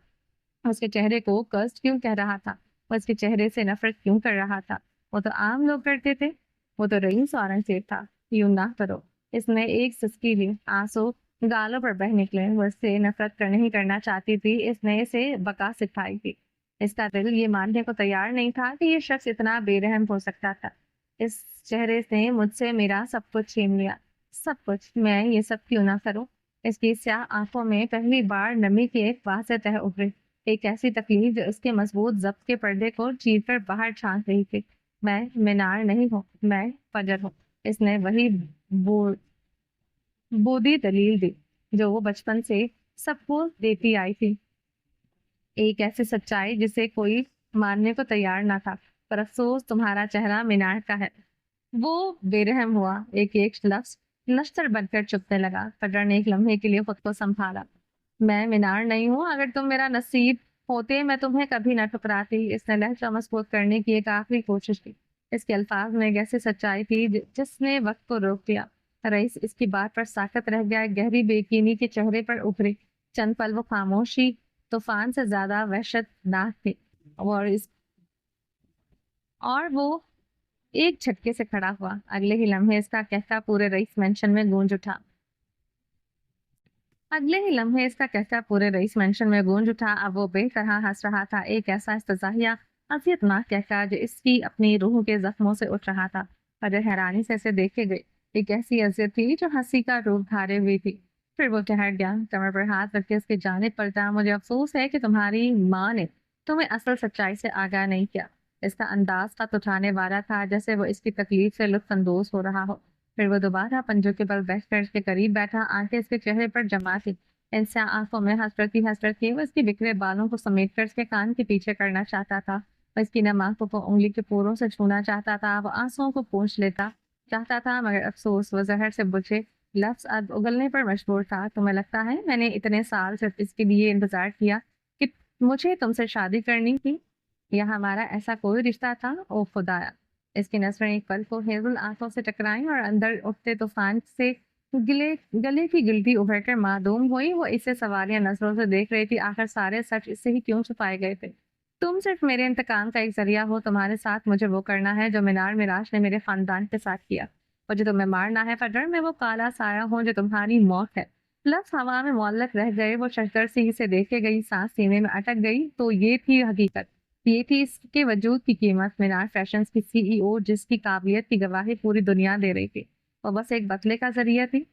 اس کے چہرے کو کرسٹ کیوں کہہ رہا تھا؟ وہ اس کے چہرے سے نفرت کیوں کر رہا تھا؟ وہ تو عام لوگ کرتے تھے، وہ تو رئیس اورنگزیب تھا۔ یوں نہ کرو۔ اس نے ایک سسکی لی، آنسو گالوں پر بہہ نکلے۔ وہ اس سے نفرت نہیں کرنا چاہتی تھی، اس نے اسے بقا سکھائی تھی۔ اس کا دل یہ ماننے کو تیار نہیں تھا کہ یہ شخص اتنا بے رحم ہو سکتا تھا۔ اس چہرے نے مجھ سے میرا سب کچھ چھین لیا، سب کچھ۔ میں یہ سب کیوں نہ کروں؟ اس کی سیاہ آنکھوں میں پہلی بار نمی کی ایک واضح تہ ابھری، ایک ایسی تکلیف جو اس کے مضبوط ضبط کے پردے کو چیر کر باہر چھانک رہی تھی۔ میں مینار نہیں ہوں، میں فجر ہوں۔ اس نے وہی بودی دلیل دی جو وہ بچپن سے سب کو دیتی آئی تھی، ایک ایسی سچائی جسے کوئی ماننے کو تیار نہ تھا۔ پر افسوس تمہارا چہرہ مینار کا ہے۔ وہ بے رحم ہوا، ایک ایک لفظ نشتر بن کر چپنے لگا۔ فجر نے ایک لمحے کے لیے خود کو سنبھالا۔ میں مینار نہیں ہوں، اگر تم میرا نصیب ہوتے میں تمہیں کبھی نہ ٹکراتی۔ اس نے لہجہ مضبوط کرنے کی ایک آخری کوشش کی۔ اس کے الفاظ میں ایک ایسی سچائی تھی جس نے وقت کو روک دیا۔ رئیس اس کی بات پر ساکت رہ گیا، ایک گہری بے یقینی کے چہرے پر ابھری۔ چند پل وہ خاموشی طوفان سے زیادہ وحشت ناک تھی، اور وہ ایک جھٹکے سے کھڑا ہوا۔ اگلے ہی لمحے اس کا کہتا پورے رئیس مینشن میں گونج اٹھا۔ اب وہ بے طرح ہنس رہا تھا، ایک ایسا استزاہیہ اذیت ناک کہتا جو اس کی اپنی روح کے زخموں سے اٹھ رہا تھا۔ فجر حیرانی سے اسے دیکھے گئی، ایک ایسی اذیت تھی جو ہنسی کا روپ دھارے ہوئی تھی۔ پھر وہ ٹھہر گیا، کمر پر ہاتھ رکھ کے اس کی جانب پلٹا۔ مجھے افسوس ہے کہ تمہاری ماں نے تمہیں اصل سچائی سے آگاہ نہیں کیا۔ اس کا انداز خط اٹھانے والا تھا، جیسے وہ اس کی تکلیف سے لطف اندوز ہو رہا ہو۔ پھر وہ دوبارہ پنجوں کے بل بیٹھ کر اس کے قریب بیٹھا، آنکھیں اس کے چہرے پر جمع تھی۔ ان سے آنکھوں میں حسرت تھی۔ وہ اس کے بکھرے بالوں کو سمیٹ کر اس کے کان کے پیچھے کرنا چاہتا تھا۔ وہ اس کی نم آنکھوں کو انگلی کے پوروں سے چھونا چاہتا تھا۔ وہ آنسوؤں کو پوچھ لیتا چاہتا تھا، مگر افسوس وہ زہر سے بجھے لفظ اب اگلنے پر مجبور تھا۔ تمہیں لگتا ہے میں نے اتنے سال صرف اس کے لیے انتظار کیا کہ مجھے تم سے شادی کرنی تھی؟ یا ہمارا ایسا کوئی رشتہ تھا؟ او خدایا! اس کی نظریں ایک پل کو ہیزل آنکھوں سے ٹکرائیں اور اندر اٹھتے طوفان سے گلے کی گلٹی ابھر کر معدوم ہوئی۔ وہ اسے سوالیہ نظروں سے دیکھ رہی تھی، آخر سارے سچ اس سے ہی کیوں چھپائے گئے تھے؟ تم صرف میرے انتقام کا ایک ذریعہ ہو، تمہارے ساتھ مجھے وہ کرنا ہے جو مینار میراش نے میرے خاندان کے ساتھ کیا۔ مجھے تمہیں مارنا ہے فجر، میں وہ کالا سایہ ہوں جو تمہاری موت ہے۔ لفظ ہوا میں معلق رہ گئے۔ وہ ششدر سے اسے دیکھے گئی، سانس سینے میں اٹک گئی۔ تو یہ تھی حقیقت، یہ تھی اس کے وجود کی قیمت۔ مینار فیشنز کی سی ای او جس کی قابلیت کی گواہی پوری دنیا دے رہی تھی، وہ بس ایک بدلے کا ذریعہ تھی۔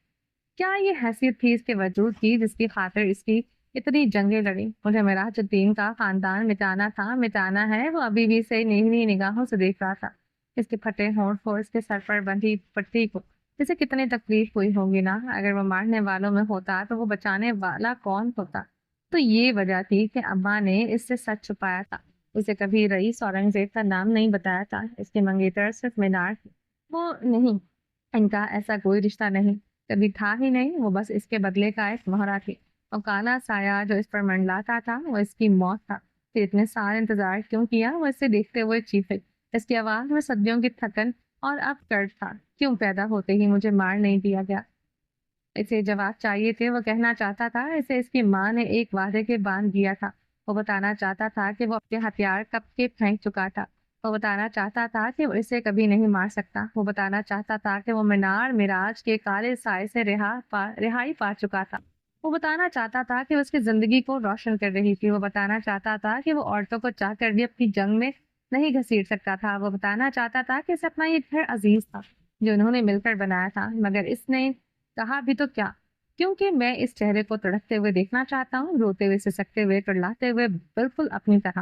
کیا یہ حیثیت تھی اس کے وجود کی جس کی خاطر اس کی اتنی جنگیں لڑی؟ مجھے میراج الدین کا خاندان مٹانا تھا، مٹانا ہے۔ وہ ابھی بھی اسے نیوی نگاہوں سے دیکھ رہا تھا، اس کے پھٹے ہونٹ کو، اس کے سر پر بندھی پٹی کو، جسے کتنی تکلیف ہوئی ہوگی نا۔ اگر وہ مارنے والوں میں ہوتا تو وہ بچانے والا کون ہوتا؟ تو یہ وجہ تھی کہ اماں نے اس سے سچ چھپایا تھا، اسے کبھی رئیس اورنگزیب کا نام نہیں بتایا تھا۔ اس کی منگیتر صرف مینار تھی، وہ نہیں، ان کا ایسا کوئی رشتہ نہیں، کبھی تھا ہی نہیں۔ وہ بس اس کے بدلے کا ایک مہرا تھی، اور کالا سایہ جو اس پر منڈلاتا تھا وہ اس کی موت تھا۔ پھر اتنے سال انتظار کیوں کیا؟ وہ اسے دیکھتے ہوئے چیخے، اس کی آواز میں صدیوں کی تھکن اور اب درد تھا۔ کیوں پیدا ہوتے ہی مجھے مار نہیں دیا گیا؟ اسے جواب چاہیے تھے، وہ کہنا چاہتا تھا اسے اس کی ماں نے ایک وعدے کے باندھ دیا تھا۔ وہ بتانا چاہتا تھا کہ وہ اپنے ہتھیار کب کے پھینک چکا تھا۔ وہ بتانا چاہتا تھا کہ وہ اسے کبھی نہیں مار سکتا۔ وہ بتانا چاہتا تھا کہ وہ مینار میراج کے کالے سائے سے رہائی پا چکا تھا۔ وہ بتانا چاہتا تھا کہ وہ اس کی زندگی کو روشن کر رہی تھی۔ وہ بتانا چاہتا تھا کہ وہ عورتوں کو چاہ کر بھی اپنی جنگ میں نہیں گھسیٹ سکتا تھا۔ وہ بتانا چاہتا تھا کہ اسے اپنا یہ گھر عزیز تھا جو انہوں نے مل کر بنایا تھا۔ مگر اس نے کہا بھی تو کیا؟ کیونکہ میں اس چہرے کو تڑپتے ہوئے دیکھنا چاہتا ہوں، روتے ہوئے، سسکتے ہوئے، ٹڑلاتے ہوئے، بالکل اپنی طرح۔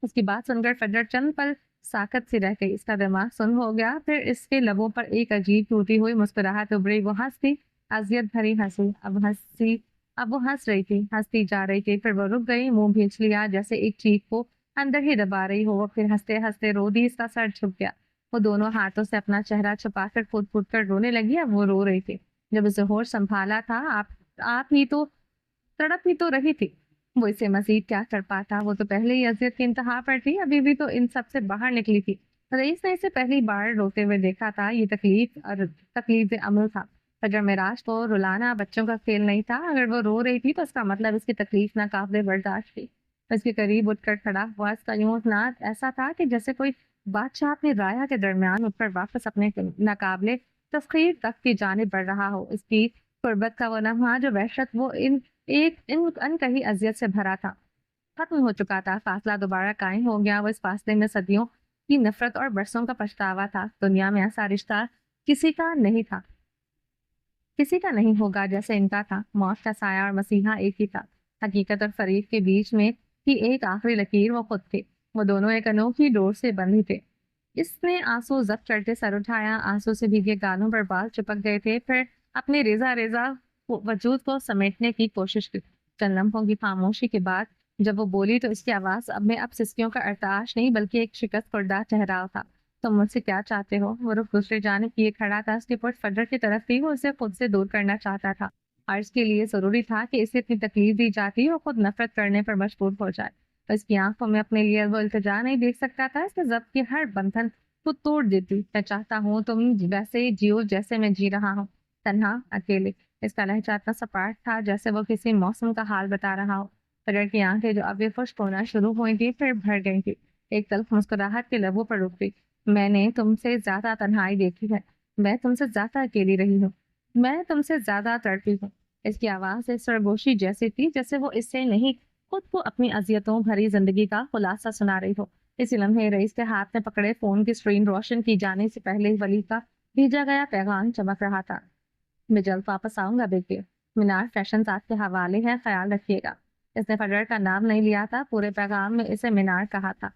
اس کی بات سن کر فجر چند پل ساکت سی رہ گئی، اس کا دماغ سن ہو گیا۔ پھر اس کے لبوں پر ایک عجیب ٹوٹی ہوئی مسکراہٹ ابھری۔ وہ ہنسی، اذیت بھری ہنسی۔ اب وہ ہنس رہی تھی، ہنستی جا رہی تھی۔ پھر وہ رک گئی، منہ بھینچ لیا جیسے ایک چیخ کو اندر ہی دبا رہی ہو۔ وہ پھر ہنستے ہنستے رو دی، اس کا سر جھک گیا۔ وہ دونوں ہاتھوں سے اپنا چہرہ چھپا کر پھوٹ پھوٹ کر رونے لگی۔ اب وہ رو رہی تھی۔ جب اسے ہوش سنبھالا تھا، آپ ہی تو تڑپ ہی تو رہی تھی۔ وہ اسے مزید کیا کر پاتا؟ وہ تو پہلے ہی اذیت کی انتہا پر تھی، ابھی بھی تو ان سب سے باہر نکلی تھی۔ رئیس نے اسے پہلی بار روتے ہوئے دیکھا تھا، یہ تکلیف عمل تھا۔ فجر معراج کو رلانا بچوں کا کھیل نہیں تھا. اگر وہ رو رہی تھی تو اس کا مطلب اس کی تکلیف ناقابل برداشت تھی. اس کے قریب اٹھ کر کھڑا ہوا اس کا یوں ناد ایسا تھا کہ جیسے کوئی بادشاہ اپنی رایا کے درمیان اٹھ کر واپس اپنے ناقابل تفخیر تخت کی جانب بڑھ رہا ہو. اس کی قربت کا وہ لمحہ جو وحشت وہ ان کہی اذیت سے بھرا تھا ختم ہو چکا تھا. فاصلہ دوبارہ قائم ہو گیا. وہ اس فاصلے میں صدیوں کی نفرت اور برسوں کا پچھتاوا تھا. دنیا میں ایسا رشتہ کسی کا نہیں تھا, کسی کا نہیں ہوگا جیسے ان کا تھا. موت کا سایہ اور مسیحا ایک ہی تھا. حقیقت اور فریب کے بیچ میں کی ایک آخری لکیر وہ خود تھے. وہ دونوں ایک انوکھی ڈور سے بندھی تھے. اس نے آنسو ضبط کرتے سر اٹھایا. آنسو سے بھیگے گالوں پر بال چپک گئے تھے. پھر اپنے ریزہ ریزہ وجود کو سمیٹنے کی کوشش کی. چند لمحوں کی خاموشی کے بعد جب وہ بولی تو اس کی آواز اب سسکیوں کا ارتعاش نہیں بلکہ ایک شکست خوردہ ٹھہراؤ تھا. تم مجھ سے کیا چاہتے ہو؟ وہ رخ دوسری جانب کیے کھڑا تھا. اس کی پشت فجر کی طرف تھی. وہ اسے خود سے دور کرنا چاہتا تھا اور اس کے لیے ضروری تھا کہ اسے اتنی تکلیف دی جاتی اور خود نفرت کرنے پر مجبور ہو جائے. اس کی آنکھوں میں اپنے لیے وہ التجا نہیں دیکھ سکتا تھا. اس کے ضبط کی ہر بندھن کو توڑ دیتی. میں چاہتا ہوں تم ویسے ہی جیو جیسے میں جی رہا ہوں, تنہا, اکیلے. اس کا لہجہ اتنا سپاٹ تھا جیسے وہ کسی موسم کا حال بتا رہا ہو. فجر کی آنکھیں جو اب خشک ہونا شروع ہوئی تھی پھر بھر گئی تھی. ایک تلخ مسکراہٹ کے لبوں پر رک گئی. میں نے تم سے زیادہ تنہائی دیکھی ہے. میں تم سے زیادہ اکیلی رہی ہوں. میں تم سے زیادہ تڑپی ہوں. اس کی آواز ایک سرگوشی جیسی تھی جیسے وہ اس سے نہیں خود کو اپنی اذیتوں بھری زندگی کا خلاصہ سنا رہی ہو. اسی لمحے رئیس کے ہاتھ میں پکڑے فون کی اسکرین روشن کی جانے سے پہلے ولی کا بھیجا گیا پیغام چمک رہا تھا. میں جلد واپس آؤں گا بیٹے. مینار فیشن آپ کے حوالے ہے, خیال رکھیے گا. اس نے فجر کا نام نہیں لیا تھا. پورے پیغام میں اسے مینار کہا تھا.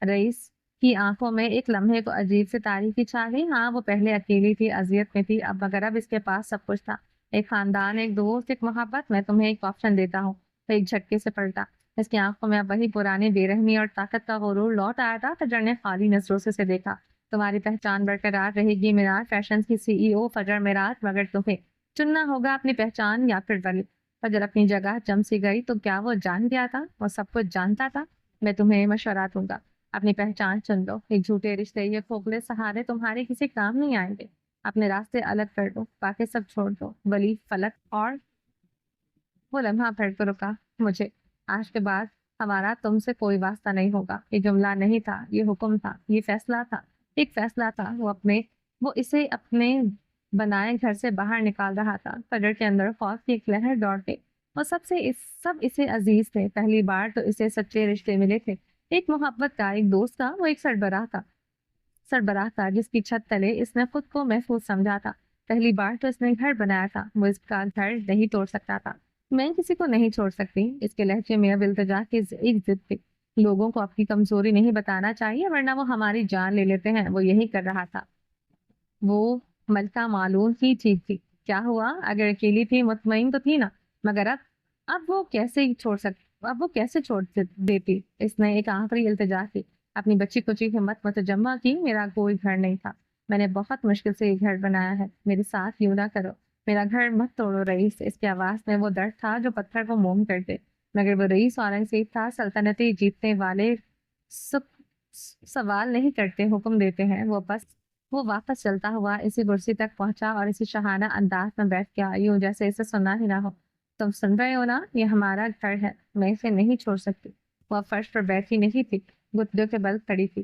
رئیس کی آنکھوں میں ایک لمحے کو عجیب سے تاریکی چھا گئی. ہاں, وہ پہلے اکیلی تھی, اذیت میں تھی, مگر اب اس کے پاس سب کچھ تھا. ایک خاندان, ایک دوست, ایک محبت. میں تمہیں ایک آپشن دیتا ہوں. وہ ایک جھٹکے سے پلٹا. اس کی آنکھوں میں اب وہی پرانی بے رحمی اور طاقت کا غرور لوٹ آیا تھا. فجر نے خالی نظروں سے اسے دیکھا. تمہاری پہچان برقرار رہے گی مینار فیشن کی CEO فجر معراج, مگر تمہیں چننا ہوگا اپنی پہچان یا پھر ولی. فجر اپنی جگہ جم سی گئی. تو کیا وہ جان گیا تھا؟ وہ سب کچھ جانتا تھا. میں تمہیں مشورہ دوں گا, اپنی پہچان چن لو. ایک جھوٹے رشتے, یہ کھوکھلے سہارے تمہارے کسی کام نہیں آئیں گے. اپنے راستے الگ کر دو, باقی سب چھوڑ دو. ولی, فلک اور وہ لمحہ پھر کو رکا. مجھے آج کے بعد ہمارا تم سے کوئی واسطہ نہیں ہوگا. یہ جملہ نہیں تھا, یہ حکم تھا, یہ فیصلہ تھا. ایک فیصلہ تھا. وہ اسے اپنے بنائے گھر سے باہر نکال رہا تھا. فجر کے اندر خوف کی ایک لہر دوڑ گئی. وہ سب اسے عزیز تھے. پہلی بار تو اسے سچے رشتے ملے تھے. ایک محبت کا, ایک دوست کا. وہ ایک سربراہ تھا جس کی چھت تلے اس نے خود کو محفوظ سمجھا تھا. پہلی بار تو اس نے گھر بنایا تھا. وہ اس کا گھر نہیں توڑ سکتا تھا. میں کسی کو نہیں چھوڑ سکتی. اس کے لہجے میں اب التجا کی ایک ضد تھی. لوگوں کو اپنی کمزوری نہیں بتانا چاہیے ورنہ وہ ہماری جان لے لیتے ہیں. وہ یہی کر رہا تھا. وہ ملکہ معلوم کی چیز تھی. کیا ہوا؟ اگر اکیلی تھی, مطمئن تو تھی نا. مگر اب وہ کیسے چھوڑ دیتی. اس نے ایک آخری التجا کی. اپنی بچی کچی ہمت متجمع کی. میرا کوئی گھر نہیں تھا. میں نے بہت مشکل سے یہ گھر بنایا ہے. میرے ساتھ یوں نہ کرو. میرا گھر مت توڑو رئیس. اس کی آواز میں وہ درد تھا جو پتھر کو موم کر دے. مگر وہ رئیس اورنگزیب تھا. سلطنتی جیتنے والے سوال نہیں کرتے, حکم دیتے ہیں. وہ واپس چلتا ہوا اسی کرسی تک پہنچا اور اسی شاہانہ انداز میں بیٹھ گیا, یوں جیسے اسے سنا ہی نہ ہو. تم سن رہے ہو نا, یہ ہمارا گھر ہے. میں اسے نہیں چھوڑ سکتی. وہ فرش پر بیٹھی نہیں تھی, گھٹنوں کے بل کھڑی تھی.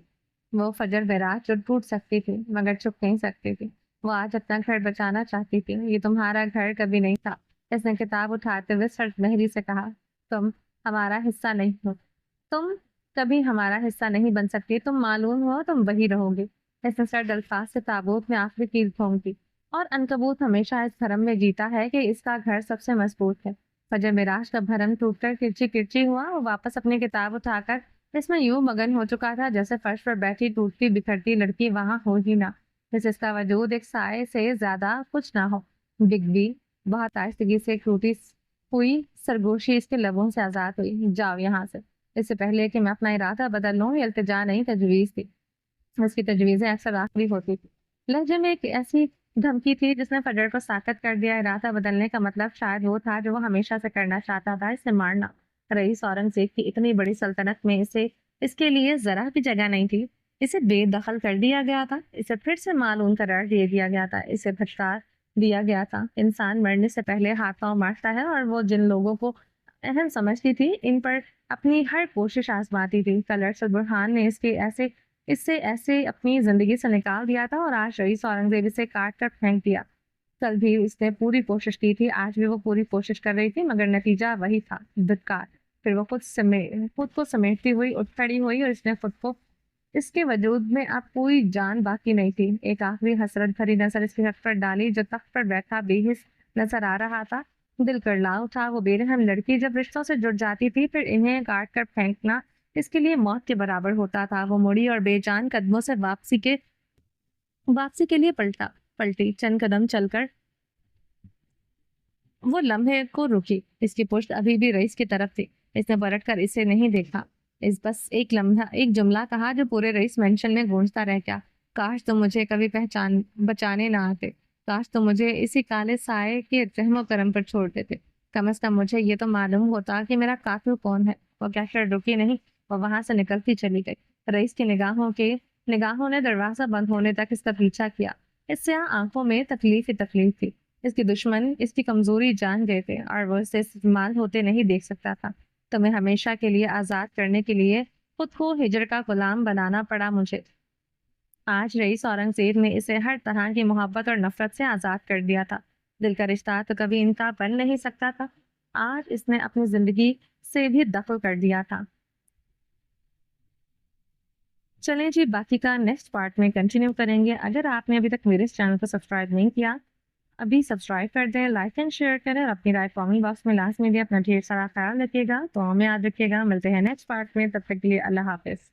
وہ فجر معراج جو ٹوٹ سکتی تھی مگر چھپ نہیں سکتی تھی. وہ آج اپنا گھر بچانا چاہتی تھی. یہ تمہارا گھر کبھی نہیں تھا. اس نے کتاب اٹھاتے ہوئے سرد مہری سے کہا. تم ہمارا حصہ نہیں ہو. تم کبھی ہمارا حصہ نہیں بن سکتی. تم معلوم ہو, تم وہی رہو گی. اس نے سرد الفاظ سے تابوت میں آخری تیر پھونک دی. اور عنکبوت ہمیشہ اس بھرم میں جیتا ہے کہ اس کا گھر سب سے مضبوط ہے. فجر معراج کا بھرم ٹوٹ کر کرچی کرچی ہوا. وہ واپس اپنی کتاب اٹھا کر اس میں یوں مگن ہو چکا تھا جیسے فرش پر بیٹھی ٹوٹتی بکھرتی لڑکی وہاں ہو ہی نہ. جیسے اس کا وجود ایک سائے سے زیادہ کچھ نہ ہو. بگبی بہت آہستگی سے ٹوٹی ہوئی سرگوشی اس کے لبوں سے آزاد ہوئی. جاؤ یہاں سے. اس سے پہلے کہ میں اپنا ارادہ بدل لوں, یہ التجا نہیں, تجویز تھی. اس کی تجویزیں اکثر آخری ہوتی تھی. لہجے میں ایک ایسی دھمکی تھی جس نے فجر کو ساکت کر دیا. ارادہ بدلنے کا مطلب شاید وہ تھا جو وہ ہمیشہ سے کرنا چاہتا تھا, اسے مارنا. رئیس اورنگزیب کی اتنی بڑی سلطنت میں اس کے لیے ذرا بھی جگہ نہیں تھی. اسے بے دخل کر دیا گیا تھا. اسے پھر سے معلوم قرار دے دیا گیا تھا. اسے پھٹکار دیا گیا تھا۔ انسان مرنے سے پہلے ہاتھ پاؤں مارتا ہے اور وہ جن لوگوں کو اہم سمجھتی تھی ان پر اپنی ہر کوشش آزماتی تھی۔ کل ارشد برہان نے اس سے ایسے اپنی زندگی سے نکال دیا تھا اور آج رئیس اورنگزیب اسے کاٹ کر پھینک دیا۔ کل بھی اس نے پوری کوشش کی تھی، آج بھی وہ پوری کوشش کر رہی تھی، مگر نتیجہ وہی تھا، دھتکار۔ پھر وہ خود کو سمیٹتی ہوئی اٹھ کھڑی ہوئی اور اس کے وجود میں اب کوئی جان باقی نہیں تھی۔ ایک آخری حسرت بھری نظر اس کے حق پر ڈالی جو تخت پر بیٹھا بے حس نظر آ رہا تھا۔ دل کرلا اٹھا، وہ بے رحم لڑکی جب رشتوں سے جڑ جاتی تھی پھر انہیں کاٹ کر پھینکنا اس کے لیے موت کے برابر ہوتا تھا۔ وہ مڑی اور بے جان قدموں سے واپسی کے لیے پلٹی۔ چند قدم چل کر وہ لمحے کو رکی۔ اس کی پشت ابھی بھی رئیس کی طرف تھی۔ اس نے پلٹ کر اسے نہیں دیکھا۔ اس بس ایک جملہ کہا جو پورے رئیس مینشن میں گونجتا رہ گیا۔ کاش تم مجھے کبھی بچانے نہ آتے، کاش تم مجھے اسی کالے سائے کے رحم و کرم پر چھوڑ دیتے، کم از کم مجھے یہ تو معلوم ہوتا کہ میرا قاتل کون ہے۔ وہ کہہ کر رکی نہیں، وہ وہاں سے نکلتی چلی گئی۔ رئیس کی نگاہوں نے دروازہ بند ہونے تک اس کا پیچھا کیا۔ اس سے آنکھوں میں تکلیف ہی تکلیف تھی۔ اس کی دشمن اس کی کمزوری جان گئے تھے اور وہ اسے استعمال ہوتے نہیں دیکھ سکتا تھا۔ تمہیں ہمیشہ کے لیے آزاد کرنے کے لیے خود کو ہجر کا غلام بنانا پڑا مجھے۔ آج رئیس اورنگزیب نے اسے ہر طرح کی محبت اور نفرت سے آزاد کر دیا تھا۔ دل کا رشتہ تو کبھی ان کا بن نہیں سکتا تھا، آج اس نے اپنی زندگی سے بھی دخل کر دیا تھا۔ چلیں جی، باقی کا نیکسٹ پارٹ میں کنٹینیو کریں گے۔ اگر آپ نے ابھی تک میرے اس چینل کو سبسکرائب نہیں کیا، ابھی سبسکرائب کر دیں، لائک اینڈ شیئر کریں اور اپنی رائے کامنٹ باکس میں لازمی دیں۔ اپنا ڈھیر سارا خیال رکھیے گا، تو ہمیں یاد رکھیے گا۔ ملتے ہیں نیکسٹ پارٹ میں، تب تک کے لیے اللہ حافظ۔